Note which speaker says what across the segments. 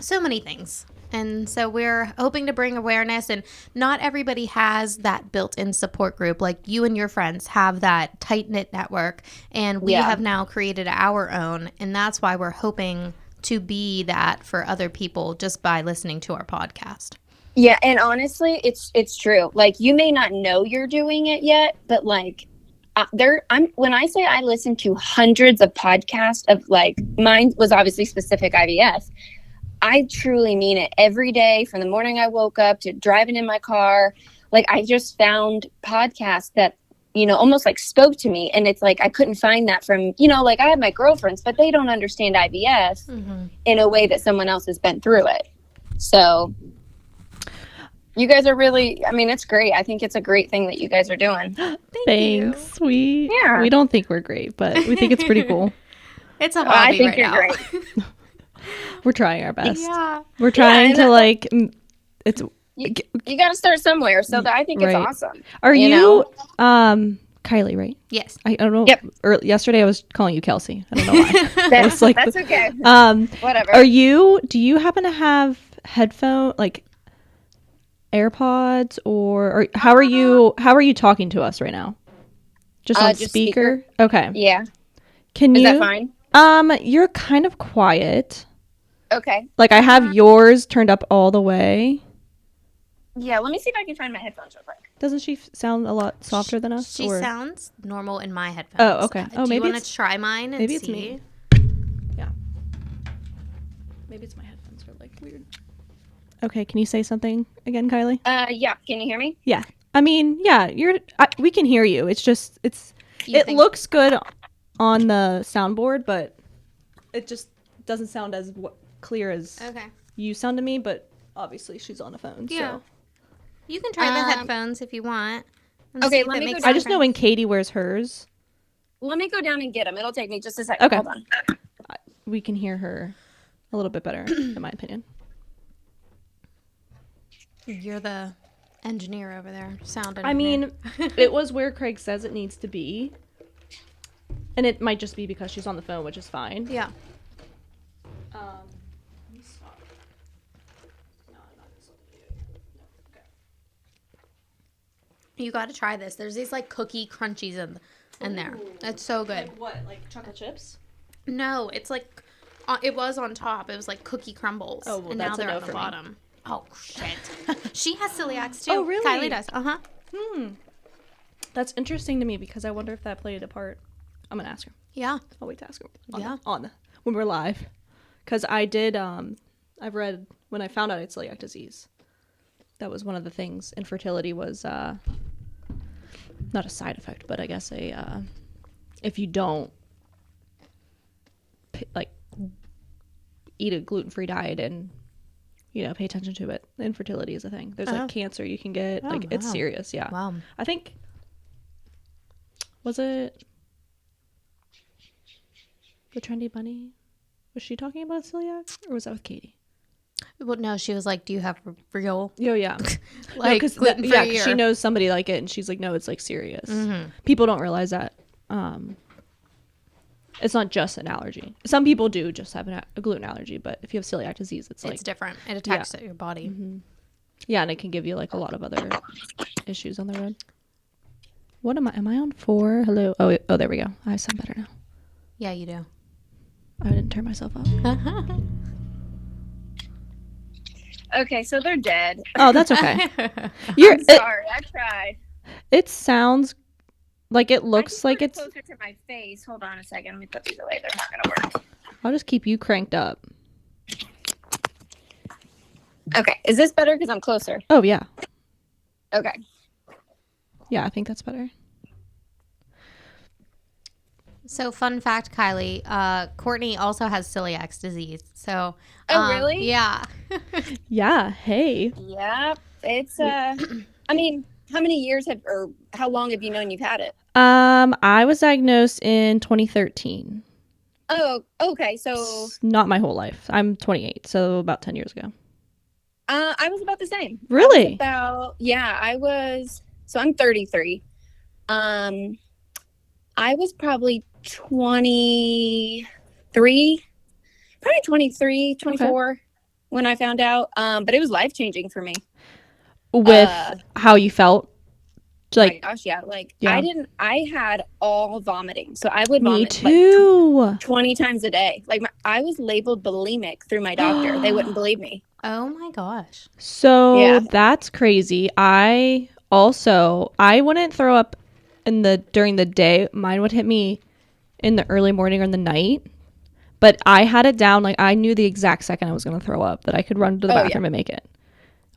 Speaker 1: so many things. And so we're hoping to bring awareness, and not everybody has that built-in support group. Like you and your friends have that tight-knit network, and we
Speaker 2: Yeah.
Speaker 1: have now created our own, and that's why we're hoping to be that for other people just by listening to our podcast.
Speaker 2: Yeah, and honestly, it's true. Like you may not know you're doing it yet, but like I'm when I say I listen to hundreds of podcasts of like mine was obviously specific IVF. I truly mean it every day from the morning I woke up to driving in my car. Like I just found podcasts that, almost like spoke to me. And it's like I couldn't find that from, like I have my girlfriends, but they don't understand IVF in a way that someone else has been through it. So you guys are really, I mean, it's great. I think it's a great thing that you guys are doing.
Speaker 3: Thanks. We
Speaker 2: Yeah.
Speaker 3: don't think we're great, but we think it's pretty cool.
Speaker 1: It's a
Speaker 2: Oh, I
Speaker 1: hobby
Speaker 2: think
Speaker 1: right
Speaker 2: you're
Speaker 1: now.
Speaker 2: great.
Speaker 3: We're trying our best.
Speaker 1: Yeah.
Speaker 3: We're trying
Speaker 2: and
Speaker 3: to like it's
Speaker 2: You got to start somewhere. So I think it's
Speaker 3: Right.
Speaker 2: awesome.
Speaker 3: Are you
Speaker 2: know?
Speaker 3: Kyleigh, right?
Speaker 1: Yes.
Speaker 3: I don't know.
Speaker 2: Yep.
Speaker 3: Yesterday I was calling you Kelsey. I don't know why.
Speaker 2: That's,
Speaker 3: like
Speaker 2: that's okay. Whatever.
Speaker 3: Do you happen to have headphone like AirPods or how are you talking to us right now? Just on
Speaker 2: Just
Speaker 3: speaker? Okay.
Speaker 2: Yeah.
Speaker 3: Can
Speaker 2: Is
Speaker 3: you
Speaker 2: that fine?
Speaker 3: You're kind of quiet.
Speaker 2: Okay.
Speaker 3: Like I have yours turned up all the way.
Speaker 2: Yeah, let me see if I can find my headphones real quick.
Speaker 3: Doesn't she sound a lot softer than us?
Speaker 1: She
Speaker 3: or?
Speaker 1: sounds normal in my headphones.
Speaker 3: Oh, okay. Oh,
Speaker 1: Do you
Speaker 3: maybe
Speaker 1: want to try mine and
Speaker 3: maybe it's
Speaker 1: see?
Speaker 3: me. Yeah. Maybe it's my headphones are like weird. Okay, can you say something again, Kyleigh?
Speaker 2: Yeah. Can you hear me?
Speaker 3: Yeah. I mean, yeah, we can hear you. It's just
Speaker 1: You
Speaker 3: it
Speaker 1: think-
Speaker 3: looks good on the soundboard, but it just doesn't sound as clear as
Speaker 1: Okay.
Speaker 3: you sound to me, but obviously she's on the phone.
Speaker 1: Yeah.
Speaker 3: So.
Speaker 1: You can try the headphones if you want. and
Speaker 2: Okay,
Speaker 1: see if
Speaker 2: let
Speaker 1: it
Speaker 2: me
Speaker 1: makes
Speaker 2: go
Speaker 3: I
Speaker 1: a
Speaker 3: just know
Speaker 1: difference.
Speaker 3: when Katie wears hers,
Speaker 2: Let me go down and get them. It'll take me just a second.
Speaker 3: Okay.
Speaker 2: Hold on.
Speaker 3: we can hear her a little bit better, in my opinion.
Speaker 1: You're the engineer over there. Sound engineer.
Speaker 3: I mean, it was where Craig says it needs to be. And it might just be because she's on the phone, which is fine.
Speaker 1: yeah.
Speaker 3: Let me stop. No, I'm not gonna stop the video. No, okay.
Speaker 1: You got to try this. There's these like cookie crunchies in there. It's so good.
Speaker 3: Like what? Like chocolate chips?
Speaker 1: No, it's like it was on top. It was like cookie crumbles.
Speaker 3: Oh, well,
Speaker 1: and
Speaker 3: that's
Speaker 1: now
Speaker 3: a
Speaker 1: they're
Speaker 3: no
Speaker 1: at the
Speaker 3: for me.
Speaker 1: bottom. Oh shit. She has celiac too.
Speaker 3: Oh, really?
Speaker 1: Kyleigh does. Uh-huh.
Speaker 3: That's interesting to me because I wonder if that played a part. I'm gonna ask her.
Speaker 1: Yeah.
Speaker 3: I'll wait to ask her.
Speaker 1: Yeah.
Speaker 3: When we're live, because I did. I've read when I found out it's celiac disease. That was one of the things. Infertility was not a side effect, but I guess if you don't like eat a gluten-free diet and pay attention to it, infertility is a thing. There's like cancer you can get. Like it's
Speaker 1: wow.
Speaker 3: serious. Yeah.
Speaker 1: Wow.
Speaker 3: I think was it the Trendy Bunny? Was she talking about celiac, or was that with Katie?
Speaker 1: Well, no, she was like, "Do you have real
Speaker 3: Oh yeah,
Speaker 1: like
Speaker 3: because
Speaker 1: gluten free?"
Speaker 3: yeah, 'cause she knows somebody like it, and she's like, no, it's like serious. People don't realize that. It's not just an allergy. Some people do just have a gluten allergy, but if you have celiac disease, it's like
Speaker 1: different. It attacks your body.
Speaker 3: yeah, and it can give you like a lot of other issues on the road. What am I? Am I on 4? Hello. Oh, there we go. I sound better now.
Speaker 1: Yeah, you do.
Speaker 3: I didn't turn myself up.
Speaker 2: Okay, so they're dead.
Speaker 3: Oh, that's okay.
Speaker 2: I'm sorry. I tried.
Speaker 3: It sounds like it looks like it's.
Speaker 2: Closer to my face. Hold on a second. Let me put these away. They're not gonna work.
Speaker 3: I'll just keep you cranked up.
Speaker 2: Okay, is this better because I'm closer?
Speaker 3: Oh yeah,
Speaker 2: Okay.
Speaker 3: yeah. I think that's better.
Speaker 1: So, fun fact, Kyleigh, Courtney also has celiac disease. So,
Speaker 2: Oh, really?
Speaker 1: Yeah.
Speaker 3: Yeah. Hey.
Speaker 2: Yep. It's I mean, how many years or how long have you known you've had it?
Speaker 3: I was diagnosed in 2013.
Speaker 2: Oh, okay. So
Speaker 3: Not my whole life. I'm 28, so about 10 years ago.
Speaker 2: I was about the same.
Speaker 3: Really?
Speaker 2: I was so I'm 33. I was probably 23, probably 23, 24. when I found out. But it was life changing for me.
Speaker 3: With how you felt?
Speaker 2: My
Speaker 3: Like,
Speaker 2: gosh, yeah. Like
Speaker 3: yeah.
Speaker 2: I had all vomiting. So I would
Speaker 3: Me
Speaker 2: vomit
Speaker 3: too.
Speaker 2: like 20 times a day. Like I was labeled bulimic through my doctor. They wouldn't believe me.
Speaker 1: Oh my gosh.
Speaker 3: So
Speaker 2: Yeah.
Speaker 3: that's crazy. I wouldn't throw up during the day. Mine would hit me in the early morning or in the night. But I had it down, like I knew the exact second I was going to throw up that I could run to the bathroom and make it.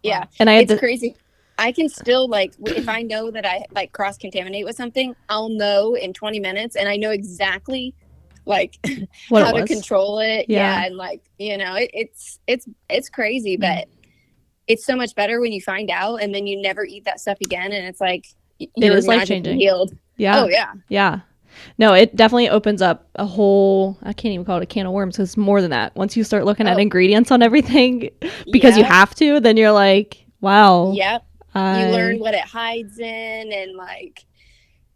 Speaker 2: Yeah.
Speaker 3: And I had
Speaker 2: It's crazy. I can still like if I know that I like cross contaminate with something, I'll know in 20 minutes and I know exactly like
Speaker 3: what
Speaker 2: how
Speaker 3: it
Speaker 2: to
Speaker 3: was.
Speaker 2: control it.
Speaker 3: Yeah.
Speaker 2: And like, it's crazy, but it's so much better when you find out and then you never eat that stuff again and it's like you're
Speaker 3: is
Speaker 2: magically
Speaker 3: life-changing.
Speaker 2: healed.
Speaker 3: Yeah.
Speaker 2: Oh yeah.
Speaker 3: Yeah. No, it definitely opens up a whole, I can't even call it a can of worms because it's more than that. Once you start looking at ingredients on everything because you have to, then you're like, wow.
Speaker 2: Yep. You learn what it hides in and like,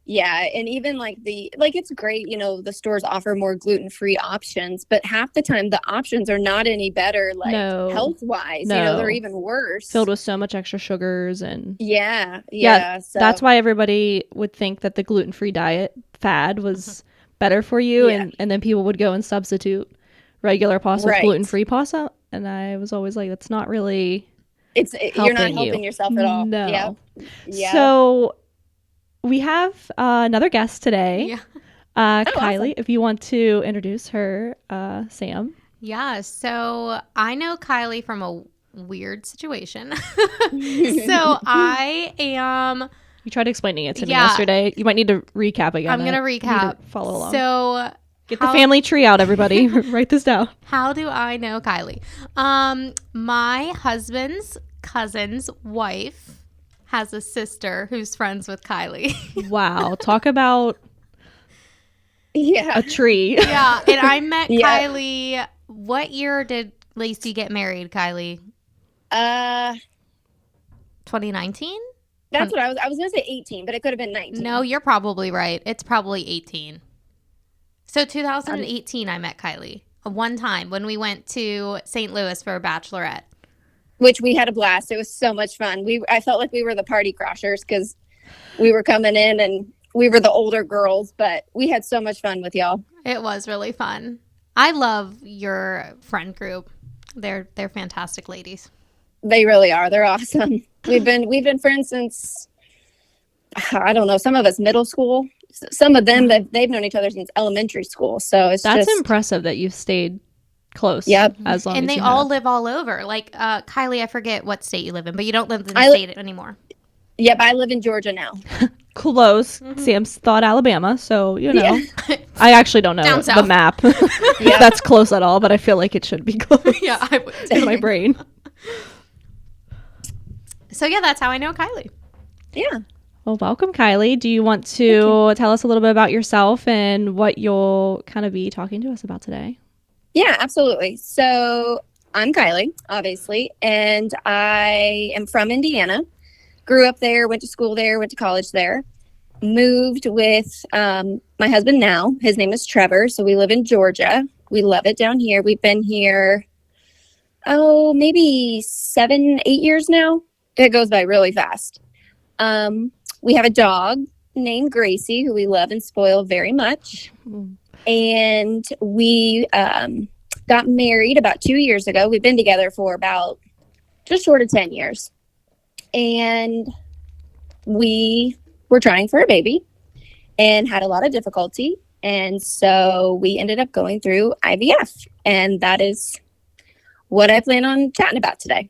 Speaker 2: yeah. And even like it's great, the stores offer more gluten-free options, but half the time the options are not any better, like health-wise, they're even worse.
Speaker 3: Filled with so much extra sugars and.
Speaker 2: Yeah. So.
Speaker 3: That's why everybody would think that the gluten-free diet fad was better for you. And then people would go and substitute regular pasta with gluten-free pasta. And I was always like, that's not really.
Speaker 2: You're not helping yourself at all.
Speaker 3: No.
Speaker 2: Yeah.
Speaker 3: So we have another guest today.
Speaker 1: Yeah.
Speaker 3: Kyleigh,
Speaker 2: awesome.
Speaker 3: if you want to introduce her, Sam.
Speaker 1: Yeah. So I know Kyleigh from a weird situation. So I am.
Speaker 3: You tried explaining it to me yesterday. You might need to recap again.
Speaker 1: I'm going to recap.
Speaker 3: Follow along.
Speaker 1: So
Speaker 3: get the family tree out, everybody. Write this down.
Speaker 1: How do I know Kyleigh? My husband's cousin's wife has a sister who's friends with Kyleigh.
Speaker 3: Wow. Talk about a tree.
Speaker 1: Yeah. And I met Kyleigh. What year did Lacey get married, Kyleigh? 2019?
Speaker 2: That's what I was going to say 18, but it could have been 19.
Speaker 1: No, you're probably right. It's probably 18. So 2018, I met Kyleigh one time when we went to St. Louis for a bachelorette.
Speaker 2: Which we had a blast. It was so much fun. I felt like we were the party crashers because we were coming in and we were the older girls, but we had so much fun with y'all.
Speaker 1: It was really fun. I love your friend group. They're fantastic ladies.
Speaker 2: They really are. They're awesome. We've been friends since, I don't know, some of us middle school. Some of them they've known each other since elementary school. So that's
Speaker 3: impressive that you've stayed close.
Speaker 2: Yep.
Speaker 3: As long as
Speaker 1: they
Speaker 3: you
Speaker 1: all
Speaker 3: have.
Speaker 1: live all over. Like Kyleigh, I forget what state you live in, but you don't live in the state anymore.
Speaker 2: Yep, I live in Georgia now.
Speaker 3: Close. Sam's thought Alabama, so I actually don't know the map. If that's close at all, but I feel like it should be close.
Speaker 1: Yeah, I would
Speaker 3: in my brain.
Speaker 1: So that's how I know Kyleigh.
Speaker 2: Yeah.
Speaker 3: Well, welcome, Kyleigh. Do you want to tell us a little bit about yourself and what you'll kind of be talking to us about today?
Speaker 2: Yeah, absolutely. So I'm Kyleigh, obviously, and I am from Indiana. Grew up there, went to school there, went to college there. Moved with my husband now. His name is Trevor, so we live in Georgia. We love it down here. We've been here, maybe 7-8 years now. It goes by really fast. We have a dog named Gracie, who we love and spoil very much. And we got married about 2 years ago. We've been together for about just short of 10 years. And we were trying for a baby and had a lot of difficulty. And so we ended up going through IVF. And that is what I plan on chatting about today.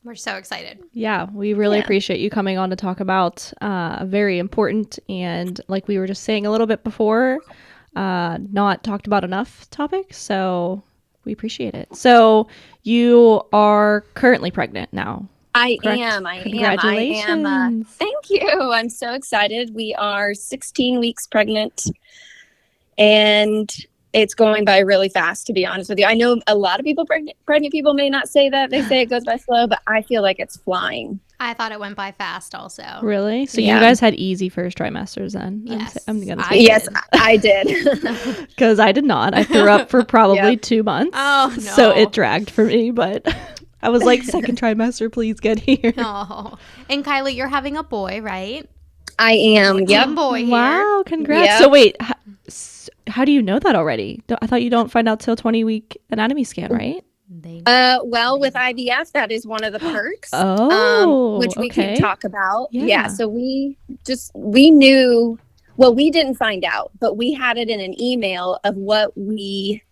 Speaker 1: We're so excited.
Speaker 3: Yeah, we really appreciate you coming on to talk about a very important and, like we were just saying a little bit before, not talked about enough topic. So we appreciate it. So you are currently pregnant now.
Speaker 2: I
Speaker 3: correct?
Speaker 2: am.
Speaker 3: Congratulations.
Speaker 2: Thank you. I'm so excited. We are 16 weeks pregnant. And It's going by really fast, to be honest with you. I know a lot of people, pregnant people may not say that. They say it goes by slow, but I feel like it's flying.
Speaker 1: I thought it went by fast also.
Speaker 3: Really? So
Speaker 2: Yeah.
Speaker 3: you guys had easy first trimesters then?
Speaker 1: Yes,
Speaker 3: I'm gonna
Speaker 1: I
Speaker 3: say
Speaker 1: did.
Speaker 2: Yes, I did.
Speaker 3: because I did not. I threw up for probably
Speaker 2: Yep.
Speaker 3: 2 months.
Speaker 1: Oh, no.
Speaker 3: So it dragged for me, but I was like, second trimester, please get here.
Speaker 1: Oh. And Kyleigh, you're having a boy, right?
Speaker 2: I am. Yep.
Speaker 1: Team boy here.
Speaker 3: Wow, congrats.
Speaker 2: Yep.
Speaker 3: So wait, how do you know that already? I thought you don't find out till 20-week anatomy scan, right?
Speaker 2: Well, with IVF, that is one of the perks.
Speaker 3: Oh,
Speaker 2: which we
Speaker 3: okay.
Speaker 2: can talk about.
Speaker 3: Yeah.
Speaker 2: Yeah. So we knew. Well, we didn't find out, but we had it in an email of what we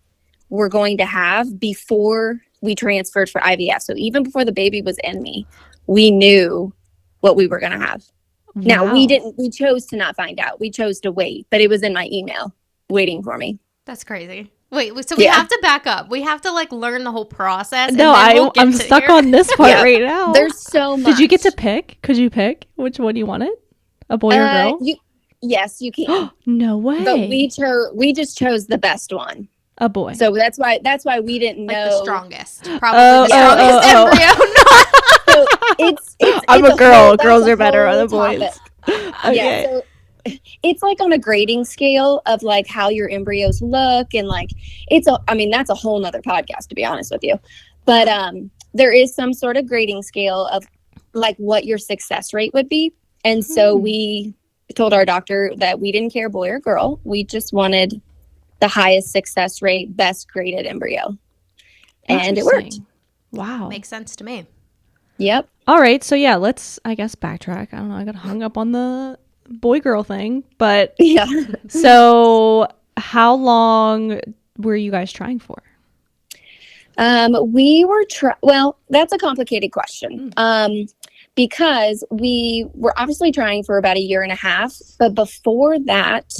Speaker 2: were going to have before we transferred for IVF. So even before the baby was in me, we knew what we were going to have. Now
Speaker 3: Wow.
Speaker 2: we chose to not find out. We chose to wait, but it was in my email waiting for me.
Speaker 1: That's crazy. Wait, so we
Speaker 2: Yeah.
Speaker 1: have to back up. We have to like learn the whole process.
Speaker 3: No,
Speaker 1: and then we'll get
Speaker 3: I'm
Speaker 1: to
Speaker 3: stuck
Speaker 1: here.
Speaker 3: on this part
Speaker 2: Yeah.
Speaker 3: right now.
Speaker 2: There's so much.
Speaker 3: Did you get to pick? Could you pick which one you wanted? A boy or girl?
Speaker 2: Yes, you can.
Speaker 3: No way.
Speaker 2: But we just chose the best one.
Speaker 3: A boy.
Speaker 2: So that's why we didn't
Speaker 1: Like
Speaker 2: know.
Speaker 1: the strongest. Probably
Speaker 3: Oh,
Speaker 1: the strongest
Speaker 3: oh,
Speaker 1: embryo.
Speaker 2: So it's
Speaker 3: I'm
Speaker 2: it's
Speaker 3: a girl.
Speaker 2: whole-
Speaker 3: Girls
Speaker 2: that's a
Speaker 3: are better
Speaker 2: whole
Speaker 3: than boys.
Speaker 2: topic.
Speaker 3: Okay.
Speaker 2: Yeah, so it's like on a grading scale of like how your embryos look, and like that's a whole nother podcast, to be honest with you. But there is some sort of grading scale of like what your success rate would be. And so we told our doctor that we didn't care boy or girl. We just wanted the highest success rate, best graded embryo. And it worked.
Speaker 3: Interesting. Wow.
Speaker 1: Makes sense to me.
Speaker 2: Yep.
Speaker 3: All right. So yeah, let's, I guess, backtrack. I don't know. I got hung up on the boy girl thing, but
Speaker 2: Yeah.
Speaker 3: so how long were you guys trying for?
Speaker 2: We were well, that's a complicated question. Because we were obviously trying for about 1.5 years, but before that,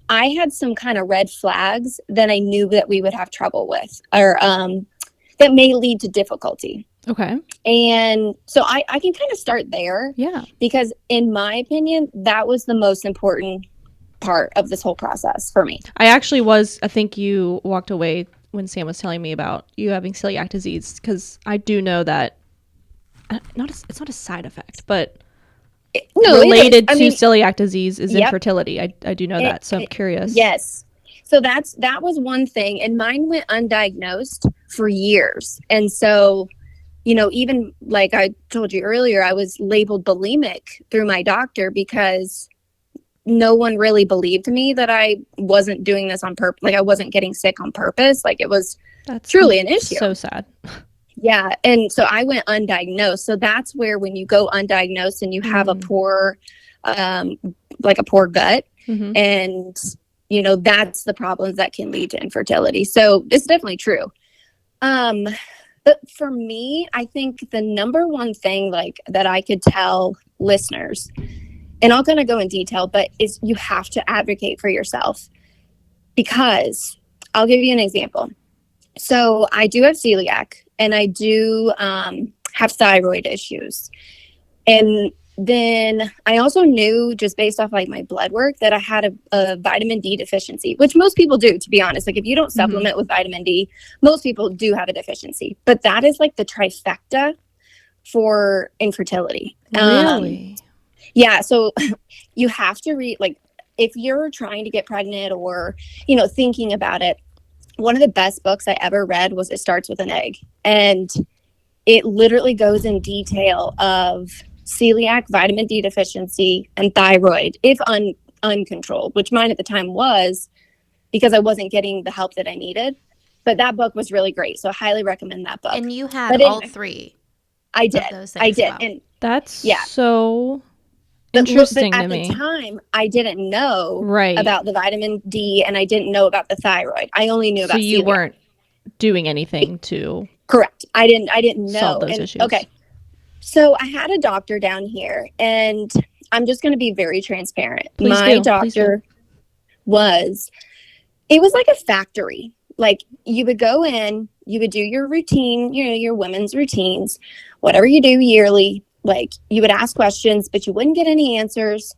Speaker 2: I had some kind of red flags that I knew that we would have trouble with, or that may lead to difficulty.
Speaker 3: Okay.
Speaker 2: And so I can kind of start there.
Speaker 3: Yeah.
Speaker 2: Because in my opinion, that was the most important part of this whole process for me.
Speaker 3: I think you walked away when Sam was telling me about you having celiac disease, because I do know that it's not a side effect, but related to celiac disease is infertility. I do know that, so I'm curious.
Speaker 2: Yes. So that was one thing, and mine went undiagnosed for years. And so, even like I told you earlier, I was labeled bulimic through my doctor because no one really believed me that I wasn't doing this on purpose. Like I wasn't getting sick on purpose. Like it was truly an issue.
Speaker 3: So sad.
Speaker 2: Yeah. And so I went undiagnosed. So that's where when you go undiagnosed and you have a poor, like a poor gut, and, that's the problems that can lead to infertility. So it's definitely true. But for me, I think the number one thing like that I could tell listeners, and I'll kind of go in detail, but is you have to advocate for yourself, because I'll give you an example. So I do have celiac, and I do have thyroid issues. And then I also knew, just based off like my blood work, that I had a vitamin D deficiency, which most people do, to be honest. Like if you don't supplement with vitamin D, most people do have a deficiency. But that is like the trifecta for infertility.
Speaker 3: Really?
Speaker 2: Yeah. So you have to read, like if you're trying to get pregnant or, thinking about it, one of the best books I ever read was It Starts with an Egg. And it literally goes in detail of celiac, vitamin D deficiency, and thyroid, if uncontrolled, which mine at the time was, because I wasn't getting the help that I needed. But that book was really great. So I highly recommend that book.
Speaker 1: And you had all three.
Speaker 2: I did. I did.
Speaker 1: Wow.
Speaker 2: And
Speaker 3: that's so interesting
Speaker 2: but
Speaker 3: to
Speaker 2: at
Speaker 3: me.
Speaker 2: the time, I didn't know
Speaker 3: Right.
Speaker 2: about the vitamin D, and I didn't know about the thyroid. I only knew about
Speaker 3: So you
Speaker 2: celiac.
Speaker 3: weren't doing anything to
Speaker 2: Correct. I didn't know.
Speaker 3: solve those
Speaker 2: And-
Speaker 3: issues.
Speaker 2: Okay. So I had a doctor down here, and I'm just going to be very transparent.
Speaker 3: Please
Speaker 2: My
Speaker 3: do.
Speaker 2: doctor it was like a factory. Like you would go in, you would do your routine, your women's routines, whatever you do yearly. Like you would ask questions, but you wouldn't get any answers.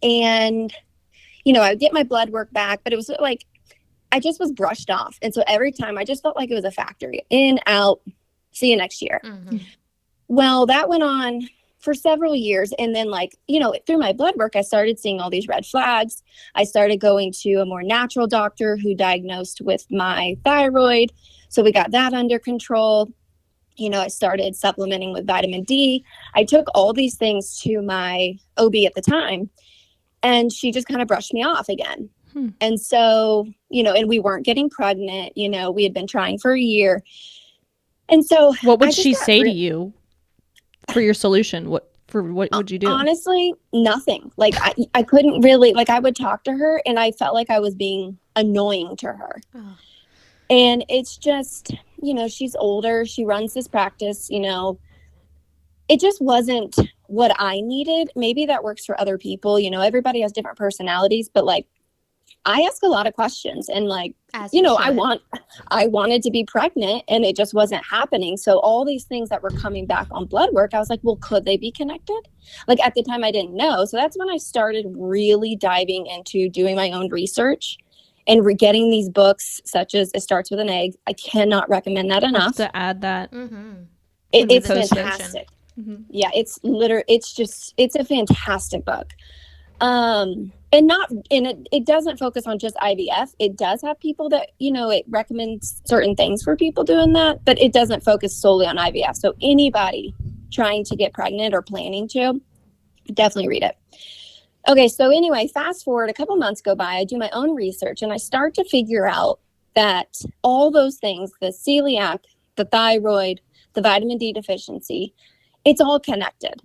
Speaker 2: And, I would get my blood work back, but it was like, I just was brushed off. And so every time I just felt like it was a factory. In, out, see you next year.
Speaker 1: Mm-hmm.
Speaker 2: Well, that went on for several years. And then, like, you know, through my blood work, I started seeing all these red flags. I started going to a more natural doctor who diagnosed with my thyroid. So we got that under control. You know, I started supplementing with vitamin D. I took all these things to my OB at the time, and she just kind of brushed me off again. And so, you know, and we weren't getting pregnant. You know, we had been trying for a year. And so
Speaker 3: what would she say to you for your solution? What would you do?
Speaker 2: Honestly, nothing. Like I couldn't really, like, I would talk to her and I felt like I was being annoying to her.
Speaker 1: Oh.
Speaker 2: And it's just, you know, she's older. She runs this practice, you know. It just wasn't what I needed. Maybe that works for other people. You know, everybody has different personalities, but like, I ask a lot of questions, and like, you know, I wanted to be pregnant and it just wasn't happening. So all these things that were coming back on blood work, I was like, well, could they be connected? Like at the time I didn't know. So that's when I started really diving into doing my own research and getting these books such as It Starts with an Egg. I cannot recommend that enough.
Speaker 3: To add that.
Speaker 1: Mm-hmm.
Speaker 2: It's fantastic.
Speaker 3: Mm-hmm.
Speaker 2: Yeah, it's a fantastic book. And it doesn't focus on just IVF. It does have people that, you know, it recommends certain things for people doing that, but it doesn't focus solely on IVF. So anybody trying to get pregnant or planning to, definitely read it. Okay, so anyway, fast forward a couple months go by, I do my own research and I start to figure out that all those things, the celiac, the thyroid, the vitamin D deficiency, it's all connected.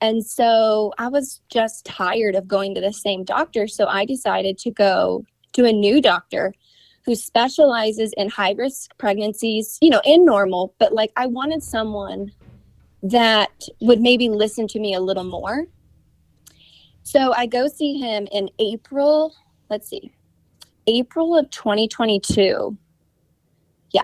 Speaker 2: And so I was just tired of going to the same doctor. So I decided to go to a new doctor who specializes in high risk pregnancies, you know, and normal. But like, I wanted someone that would maybe listen to me a little more. So I go see him in April of 2022. Yeah.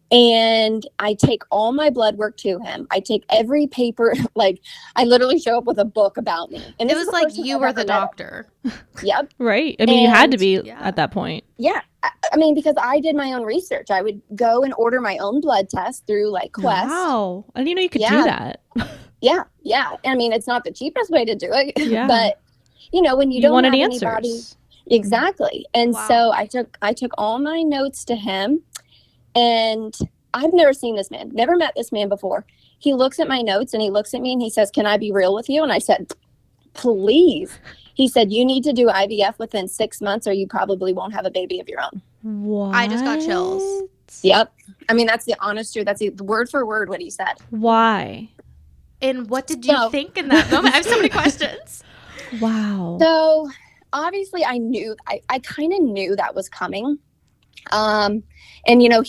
Speaker 2: And I take all my blood work to him. I take every paper, like I literally show up with a book about me. And
Speaker 1: it was like you were the doctor.
Speaker 2: Yep.
Speaker 3: Right. I mean, you had to be at that point.
Speaker 2: Yeah. I mean, because I did my own research. I would go and order my own blood test through like Quest.
Speaker 3: Wow. I didn't even know you could do that.
Speaker 2: Yeah. Yeah. I mean, it's not the cheapest way to do it.
Speaker 3: Yeah.
Speaker 2: But, you know, when you don't
Speaker 3: wanted
Speaker 2: have
Speaker 3: answers.
Speaker 2: anybody. Exactly. And so I took all my notes to him. And I've never seen this man, never met this man before. He looks at my notes and he looks at me and he says, "Can I be real with you?" And I said, "Please." He said, "You need to do IVF within 6 months or you probably won't have a baby of your own."
Speaker 3: What?
Speaker 1: I just got chills.
Speaker 2: Yep. I mean, that's the honest truth. That's the word for word what he said.
Speaker 3: Why?
Speaker 1: And what did you think in that moment? I have so many questions.
Speaker 3: Wow.
Speaker 2: So obviously I kind of knew that was coming. And you know,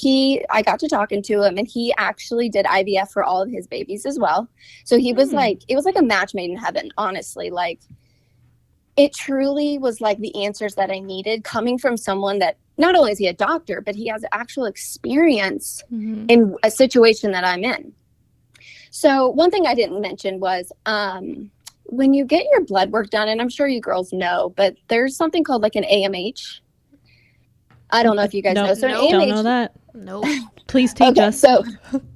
Speaker 2: I got to talking to him and he actually did IVF for all of his babies as well. So he was like, it was like a match made in heaven, honestly. Like it truly was like the answers that I needed coming from someone that not only is he a doctor, but he has actual experience in a situation that I'm in. So one thing I didn't mention was, when you get your blood work done, and I'm sure you girls know, but there's something called like an AMH. I don't know if you guys know. So an AMH,
Speaker 3: don't know that.
Speaker 1: Nope.
Speaker 3: Please teach us.
Speaker 2: So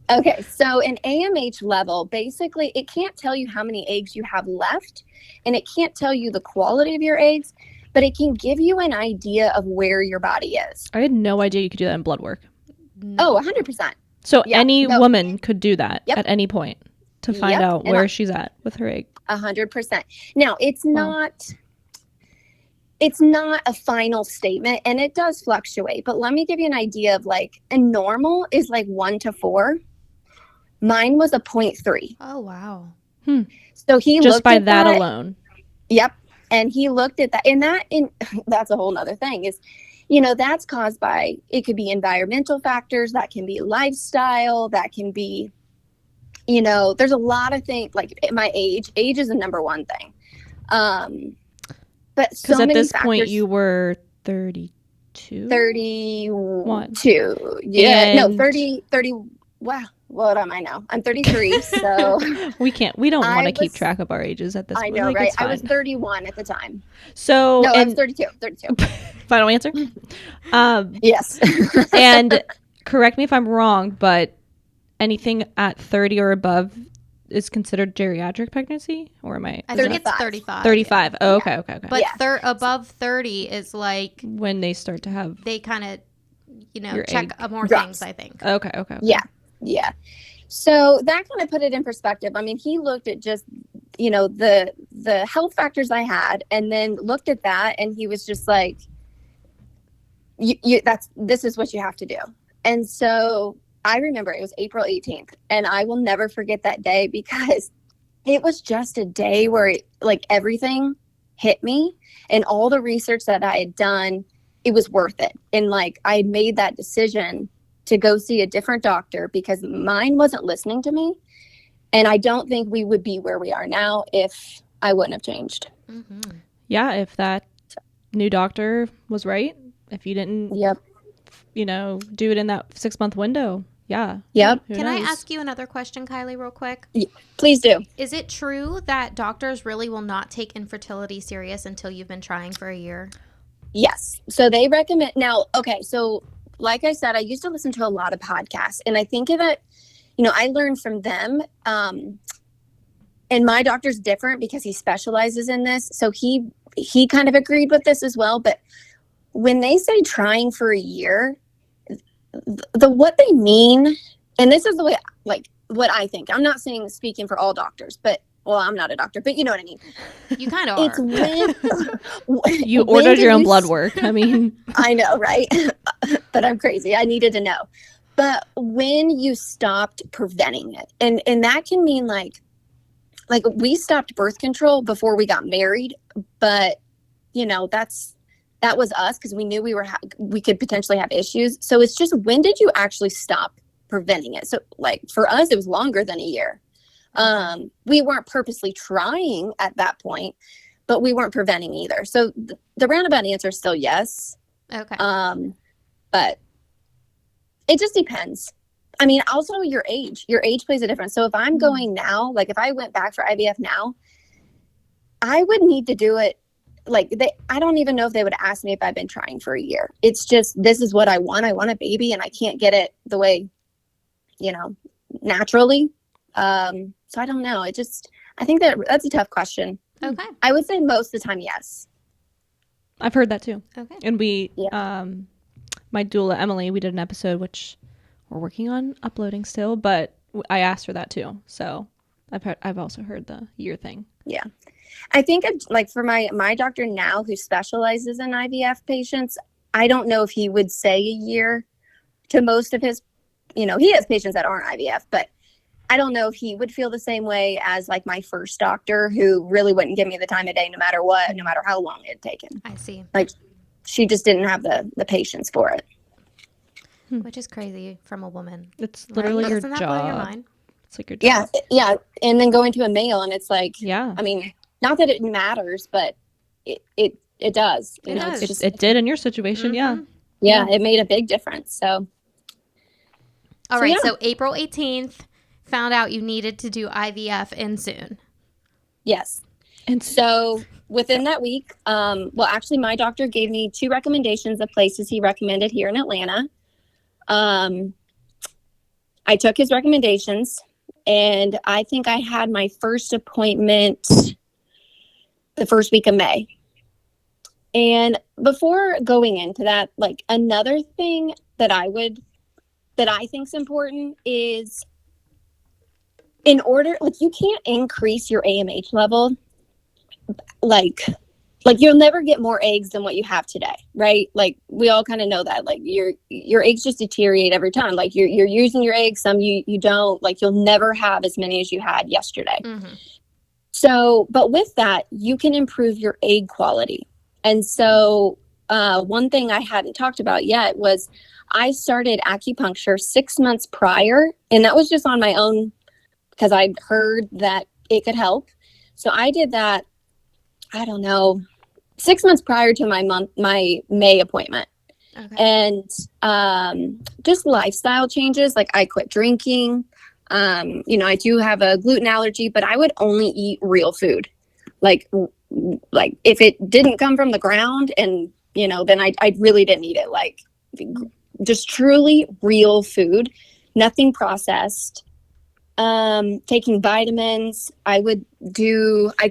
Speaker 2: an AMH level, basically, it can't tell you how many eggs you have left, and it can't tell you the quality of your eggs, but it can give you an idea of where your body is.
Speaker 3: I had no idea you could do that in blood work.
Speaker 2: Oh, 100%.
Speaker 3: So any woman could do that at any point to find out
Speaker 2: and
Speaker 3: where she's at with her egg.
Speaker 2: 100%. Now, it's not a final statement, and it does fluctuate, but let me give you an idea of like a normal is like 1 to 4. Mine was a 0.3.
Speaker 1: Oh, wow.
Speaker 2: So he
Speaker 3: just
Speaker 2: looked
Speaker 3: by
Speaker 2: at
Speaker 3: that alone.
Speaker 2: Yep. And he looked at that, and that's a whole nother thing is, you know, that's caused by, it could be environmental factors, that can be lifestyle, that can be, you know, there's a lot of things, like my age is the number one thing. But so
Speaker 3: at
Speaker 2: many
Speaker 3: this
Speaker 2: factors,
Speaker 3: point you were 32?
Speaker 2: 32.
Speaker 3: What?
Speaker 2: Yeah.
Speaker 3: And
Speaker 2: No, 31. wow, what am I now? I'm 33, so
Speaker 3: We don't want
Speaker 2: I
Speaker 3: to keep
Speaker 2: was,
Speaker 3: track of our ages at this
Speaker 2: I
Speaker 3: point.
Speaker 2: know,
Speaker 3: Like,
Speaker 2: right?
Speaker 3: it's
Speaker 2: I was
Speaker 3: fine.
Speaker 2: 31 at the time.
Speaker 3: So,
Speaker 2: No, I was
Speaker 3: and
Speaker 2: 32. 32.
Speaker 3: final answer.
Speaker 2: Yes.
Speaker 3: And correct me if I'm wrong, but anything at 30 or above is considered geriatric pregnancy, or am I?
Speaker 1: I
Speaker 3: is
Speaker 1: think
Speaker 3: that-
Speaker 1: it's
Speaker 2: 35.
Speaker 1: 35.
Speaker 3: 35.
Speaker 1: Yeah.
Speaker 3: Oh,
Speaker 2: Yeah.
Speaker 3: okay, okay, okay.
Speaker 1: But
Speaker 2: Yeah.
Speaker 1: above 30 is like
Speaker 3: When they start to have.
Speaker 1: they kind of,
Speaker 3: Your
Speaker 1: check
Speaker 3: egg
Speaker 1: more
Speaker 2: drops.
Speaker 1: things, I think.
Speaker 3: Okay, okay, okay.
Speaker 2: Yeah. Yeah. So that kind of put it in perspective. I mean, he looked at just, the health factors I had, and then looked at that, and he was just like, this is what you have to do. And so I remember it was April 18th, and I will never forget that day because it was just a day where like everything hit me, and all the research that I had done, it was worth it. And like I made that decision to go see a different doctor because mine wasn't listening to me. And I don't think we would be where we are now if I wouldn't have changed.
Speaker 1: Mm-hmm.
Speaker 3: Yeah, if that new doctor was right, if you didn't,
Speaker 2: Yep.
Speaker 3: do it in that 6-month window. Yeah.
Speaker 2: Yep.
Speaker 3: Who
Speaker 1: Can I
Speaker 3: knows?
Speaker 1: ask you another question, Kyleigh, real quick?
Speaker 2: Please do.
Speaker 1: Is it true that doctors really will not take infertility serious until you've been trying for a year?
Speaker 2: Yes. So they recommend now. Okay. So like I said, I used to listen to a lot of podcasts, and I think that, I learned from them. And my doctor's different because he specializes in this. So he kind of agreed with this as well. But when they say trying for a year, what they mean, and this is the way, like, what I think. I'm not speaking for all doctors, but well, I'm not a doctor, but you know what I mean.
Speaker 1: You kind of
Speaker 2: It's
Speaker 1: are.
Speaker 3: You
Speaker 2: when
Speaker 3: ordered
Speaker 2: did
Speaker 3: your own
Speaker 2: you
Speaker 3: blood work. I mean,
Speaker 2: I know, right? But I'm crazy. I needed to know. But when you stopped preventing it, and that can mean like we stopped birth control before we got married, but that was us because we knew we could potentially have issues. So it's just, when did you actually stop preventing it? So like for us, it was longer than a year. We weren't purposely trying at that point, but we weren't preventing either. So the roundabout answer is still yes.
Speaker 1: Okay.
Speaker 2: But it just depends. I mean, also your age plays a difference. So if I'm going now, like if I went back for IVF now, I would need to do it. Like I don't even know if they would ask me if I've been trying for a year. It's just, this is what I want. I want a baby, and I can't get it the way, naturally. So I don't know. I think that's a tough question.
Speaker 1: Okay.
Speaker 2: I would say most of the time, yes.
Speaker 3: I've heard that too.
Speaker 1: Okay.
Speaker 3: And we,
Speaker 2: Yeah.
Speaker 3: my doula Emily, we did an episode which we're working on uploading still, but I asked her that too. So I've also heard the year thing.
Speaker 2: Yeah. I think like for my doctor now, who specializes in IVF patients, I don't know if he would say a year to most of his, he has patients that aren't IVF, but I don't know if he would feel the same way as like my first doctor, who really wouldn't give me the time of day no matter what, no matter how long it had taken.
Speaker 1: I see.
Speaker 2: Like she just didn't have the patience for it.
Speaker 1: Which is crazy from a woman.
Speaker 3: It's literally
Speaker 1: right?
Speaker 3: your
Speaker 1: Doesn't that
Speaker 3: job.
Speaker 1: blow your mind?
Speaker 3: It's like your job.
Speaker 2: Yeah. And then going to a male, and it's like,
Speaker 3: Yeah.
Speaker 2: I mean, not that it matters, but it does.
Speaker 1: It does.
Speaker 2: It's just,
Speaker 3: It did in your situation.
Speaker 1: Mhm.
Speaker 2: yeah, it made a big difference. So.
Speaker 1: All
Speaker 2: So,
Speaker 1: right.
Speaker 2: yeah.
Speaker 1: So April 18th, found out you needed to do IVF in soon.
Speaker 2: Yes.
Speaker 3: And
Speaker 2: So within that week, well, actually, my doctor gave me 2 recommendations of places he recommended here in Atlanta. I took his recommendations, and I think I had my first appointment the first week of May. And before going into that, like another thing that I think is important is, in order, like, you can't increase your AMH level like you'll never get more eggs than what you have today, right? Like we all kind of know that, like your eggs just deteriorate every time. Like you're using your eggs, some you don't, like you'll never have as many as you had yesterday.
Speaker 1: Mm-hmm.
Speaker 2: So, but with that, you can improve your egg quality. And so one thing I hadn't talked about yet was I started acupuncture 6 months prior, and that was just on my own because I'd heard that it could help. So I did that, I don't know, 6 months prior to my May appointment.
Speaker 1: Okay.
Speaker 2: And just lifestyle changes. Like I quit drinking. I do have a gluten allergy, but I would only eat real food. Like if it didn't come from the ground, and then I really didn't eat it. Like just truly real food, nothing processed. Taking vitamins. I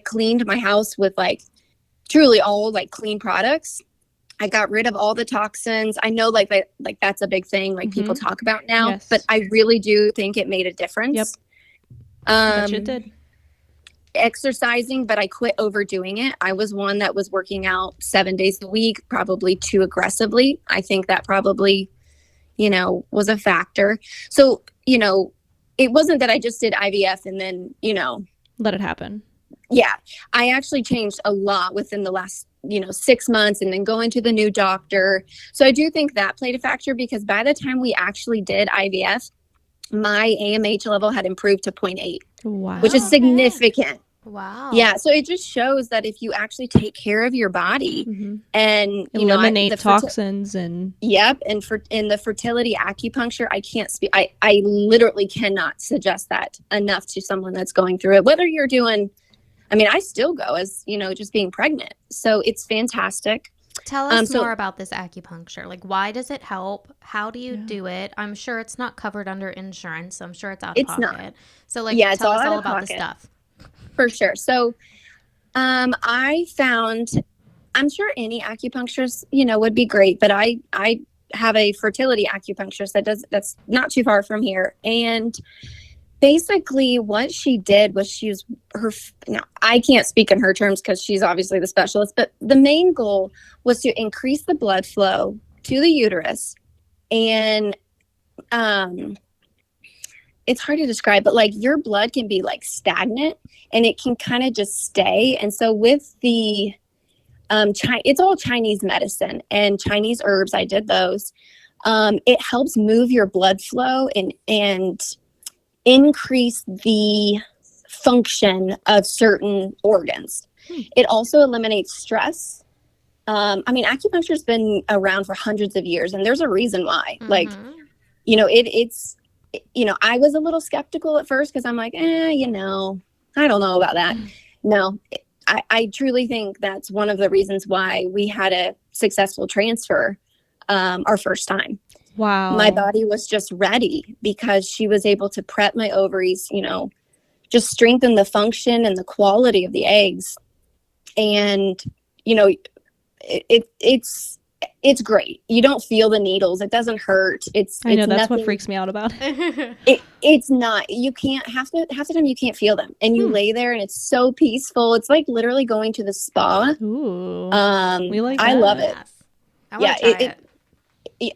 Speaker 2: cleaned my house with like truly all like clean products. I got rid of all the toxins. I know like that's a big thing like people talk about now,
Speaker 3: Yes.
Speaker 2: but I really do think it made a difference.
Speaker 3: Yep. I bet you it did.
Speaker 2: Exercising, but I quit overdoing it. I was one that was working out 7 days a week, probably too aggressively. I think that probably, was a factor. So, it wasn't that I just did IVF and then,
Speaker 3: let it happen.
Speaker 2: Yeah, I actually changed a lot within the last 6 months, and then going to the new doctor. So I do think that played a factor, because by the time we actually did IVF, my AMH level had improved to 0.8,
Speaker 3: Wow.
Speaker 2: which is significant.
Speaker 1: Wow.
Speaker 2: Yeah, so it just shows that if you actually take care of your body and
Speaker 3: eliminate toxins and
Speaker 2: yep, and in the fertility acupuncture, I can't speak. I literally cannot suggest that enough to someone that's going through it. Whether you're doing, I mean, I still go as just being pregnant, so it's fantastic.
Speaker 1: Tell us more about this acupuncture. Like, why does it help? How do you do it? I'm sure it's not covered under insurance, so I'm sure it's out of pocket.
Speaker 2: Not.
Speaker 1: So, like,
Speaker 2: yeah,
Speaker 1: tell us all about the stuff.
Speaker 2: For sure. So, I found, I'm sure any acupuncturist, would be great, but I have a fertility acupuncturist that's not too far from here. And basically what she did was now I can't speak in her terms because she's obviously the specialist, but the main goal was to increase the blood flow to the uterus. And, it's hard to describe, but like your blood can be like stagnant and it can kind of just stay. And so with the it's all Chinese medicine and Chinese herbs. I did those. It helps move your blood flow and increase the function of certain organs. It also eliminates stress. I mean, acupuncture has been around for hundreds of years, and there's a reason why. Like, it's I was a little skeptical at first because I'm like, I don't know about that. No, I truly think that's one of the reasons why we had a successful transfer our first time.
Speaker 3: Wow.
Speaker 2: My body was just ready because she was able to prep my ovaries, just strengthen the function and the quality of the eggs. And, it's great. You don't feel the needles. It doesn't hurt.
Speaker 3: I know that's what freaks me out about
Speaker 2: it. It's not. You can't half the time you can't feel them, and you lay there, and it's so peaceful. It's like literally going to the spa.
Speaker 3: Ooh,
Speaker 2: we like that. I love it.
Speaker 1: I want to try it.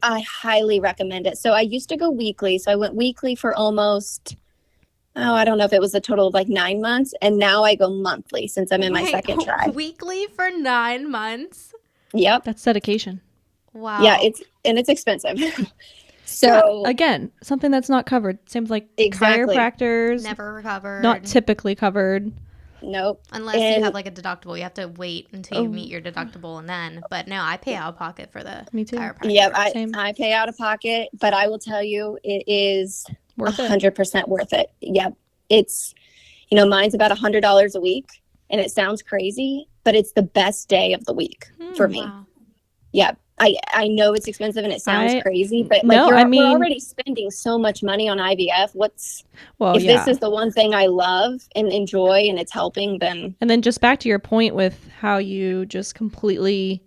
Speaker 2: I highly recommend it. So I used to go weekly. So I went weekly for almost, I don't know if it was a total of like 9 months, and now I go monthly since I'm in my second try.
Speaker 1: Weekly for 9 months.
Speaker 2: Yep.
Speaker 3: That's dedication.
Speaker 1: Wow.
Speaker 2: Yeah, it's expensive. So
Speaker 3: yeah, again, something that's not covered. Seems like chiropractors
Speaker 1: never covered.
Speaker 3: Not typically covered.
Speaker 2: Nope.
Speaker 1: Unless you have like a deductible. You have to wait until you meet your deductible and then. But no, I pay out of pocket for the chiropractor.
Speaker 2: Yep, I pay out of pocket, but I will tell you it is 100% worth it. Yep. It's mine's about $100 a week, and it sounds crazy, but it's the best day of the week for me. Wow. Yeah. I know it's expensive and it sounds crazy, but like we're already spending so much money on IVF. This is the one thing I love and enjoy and it's helping, then.
Speaker 3: And then just back to your point with how you just completely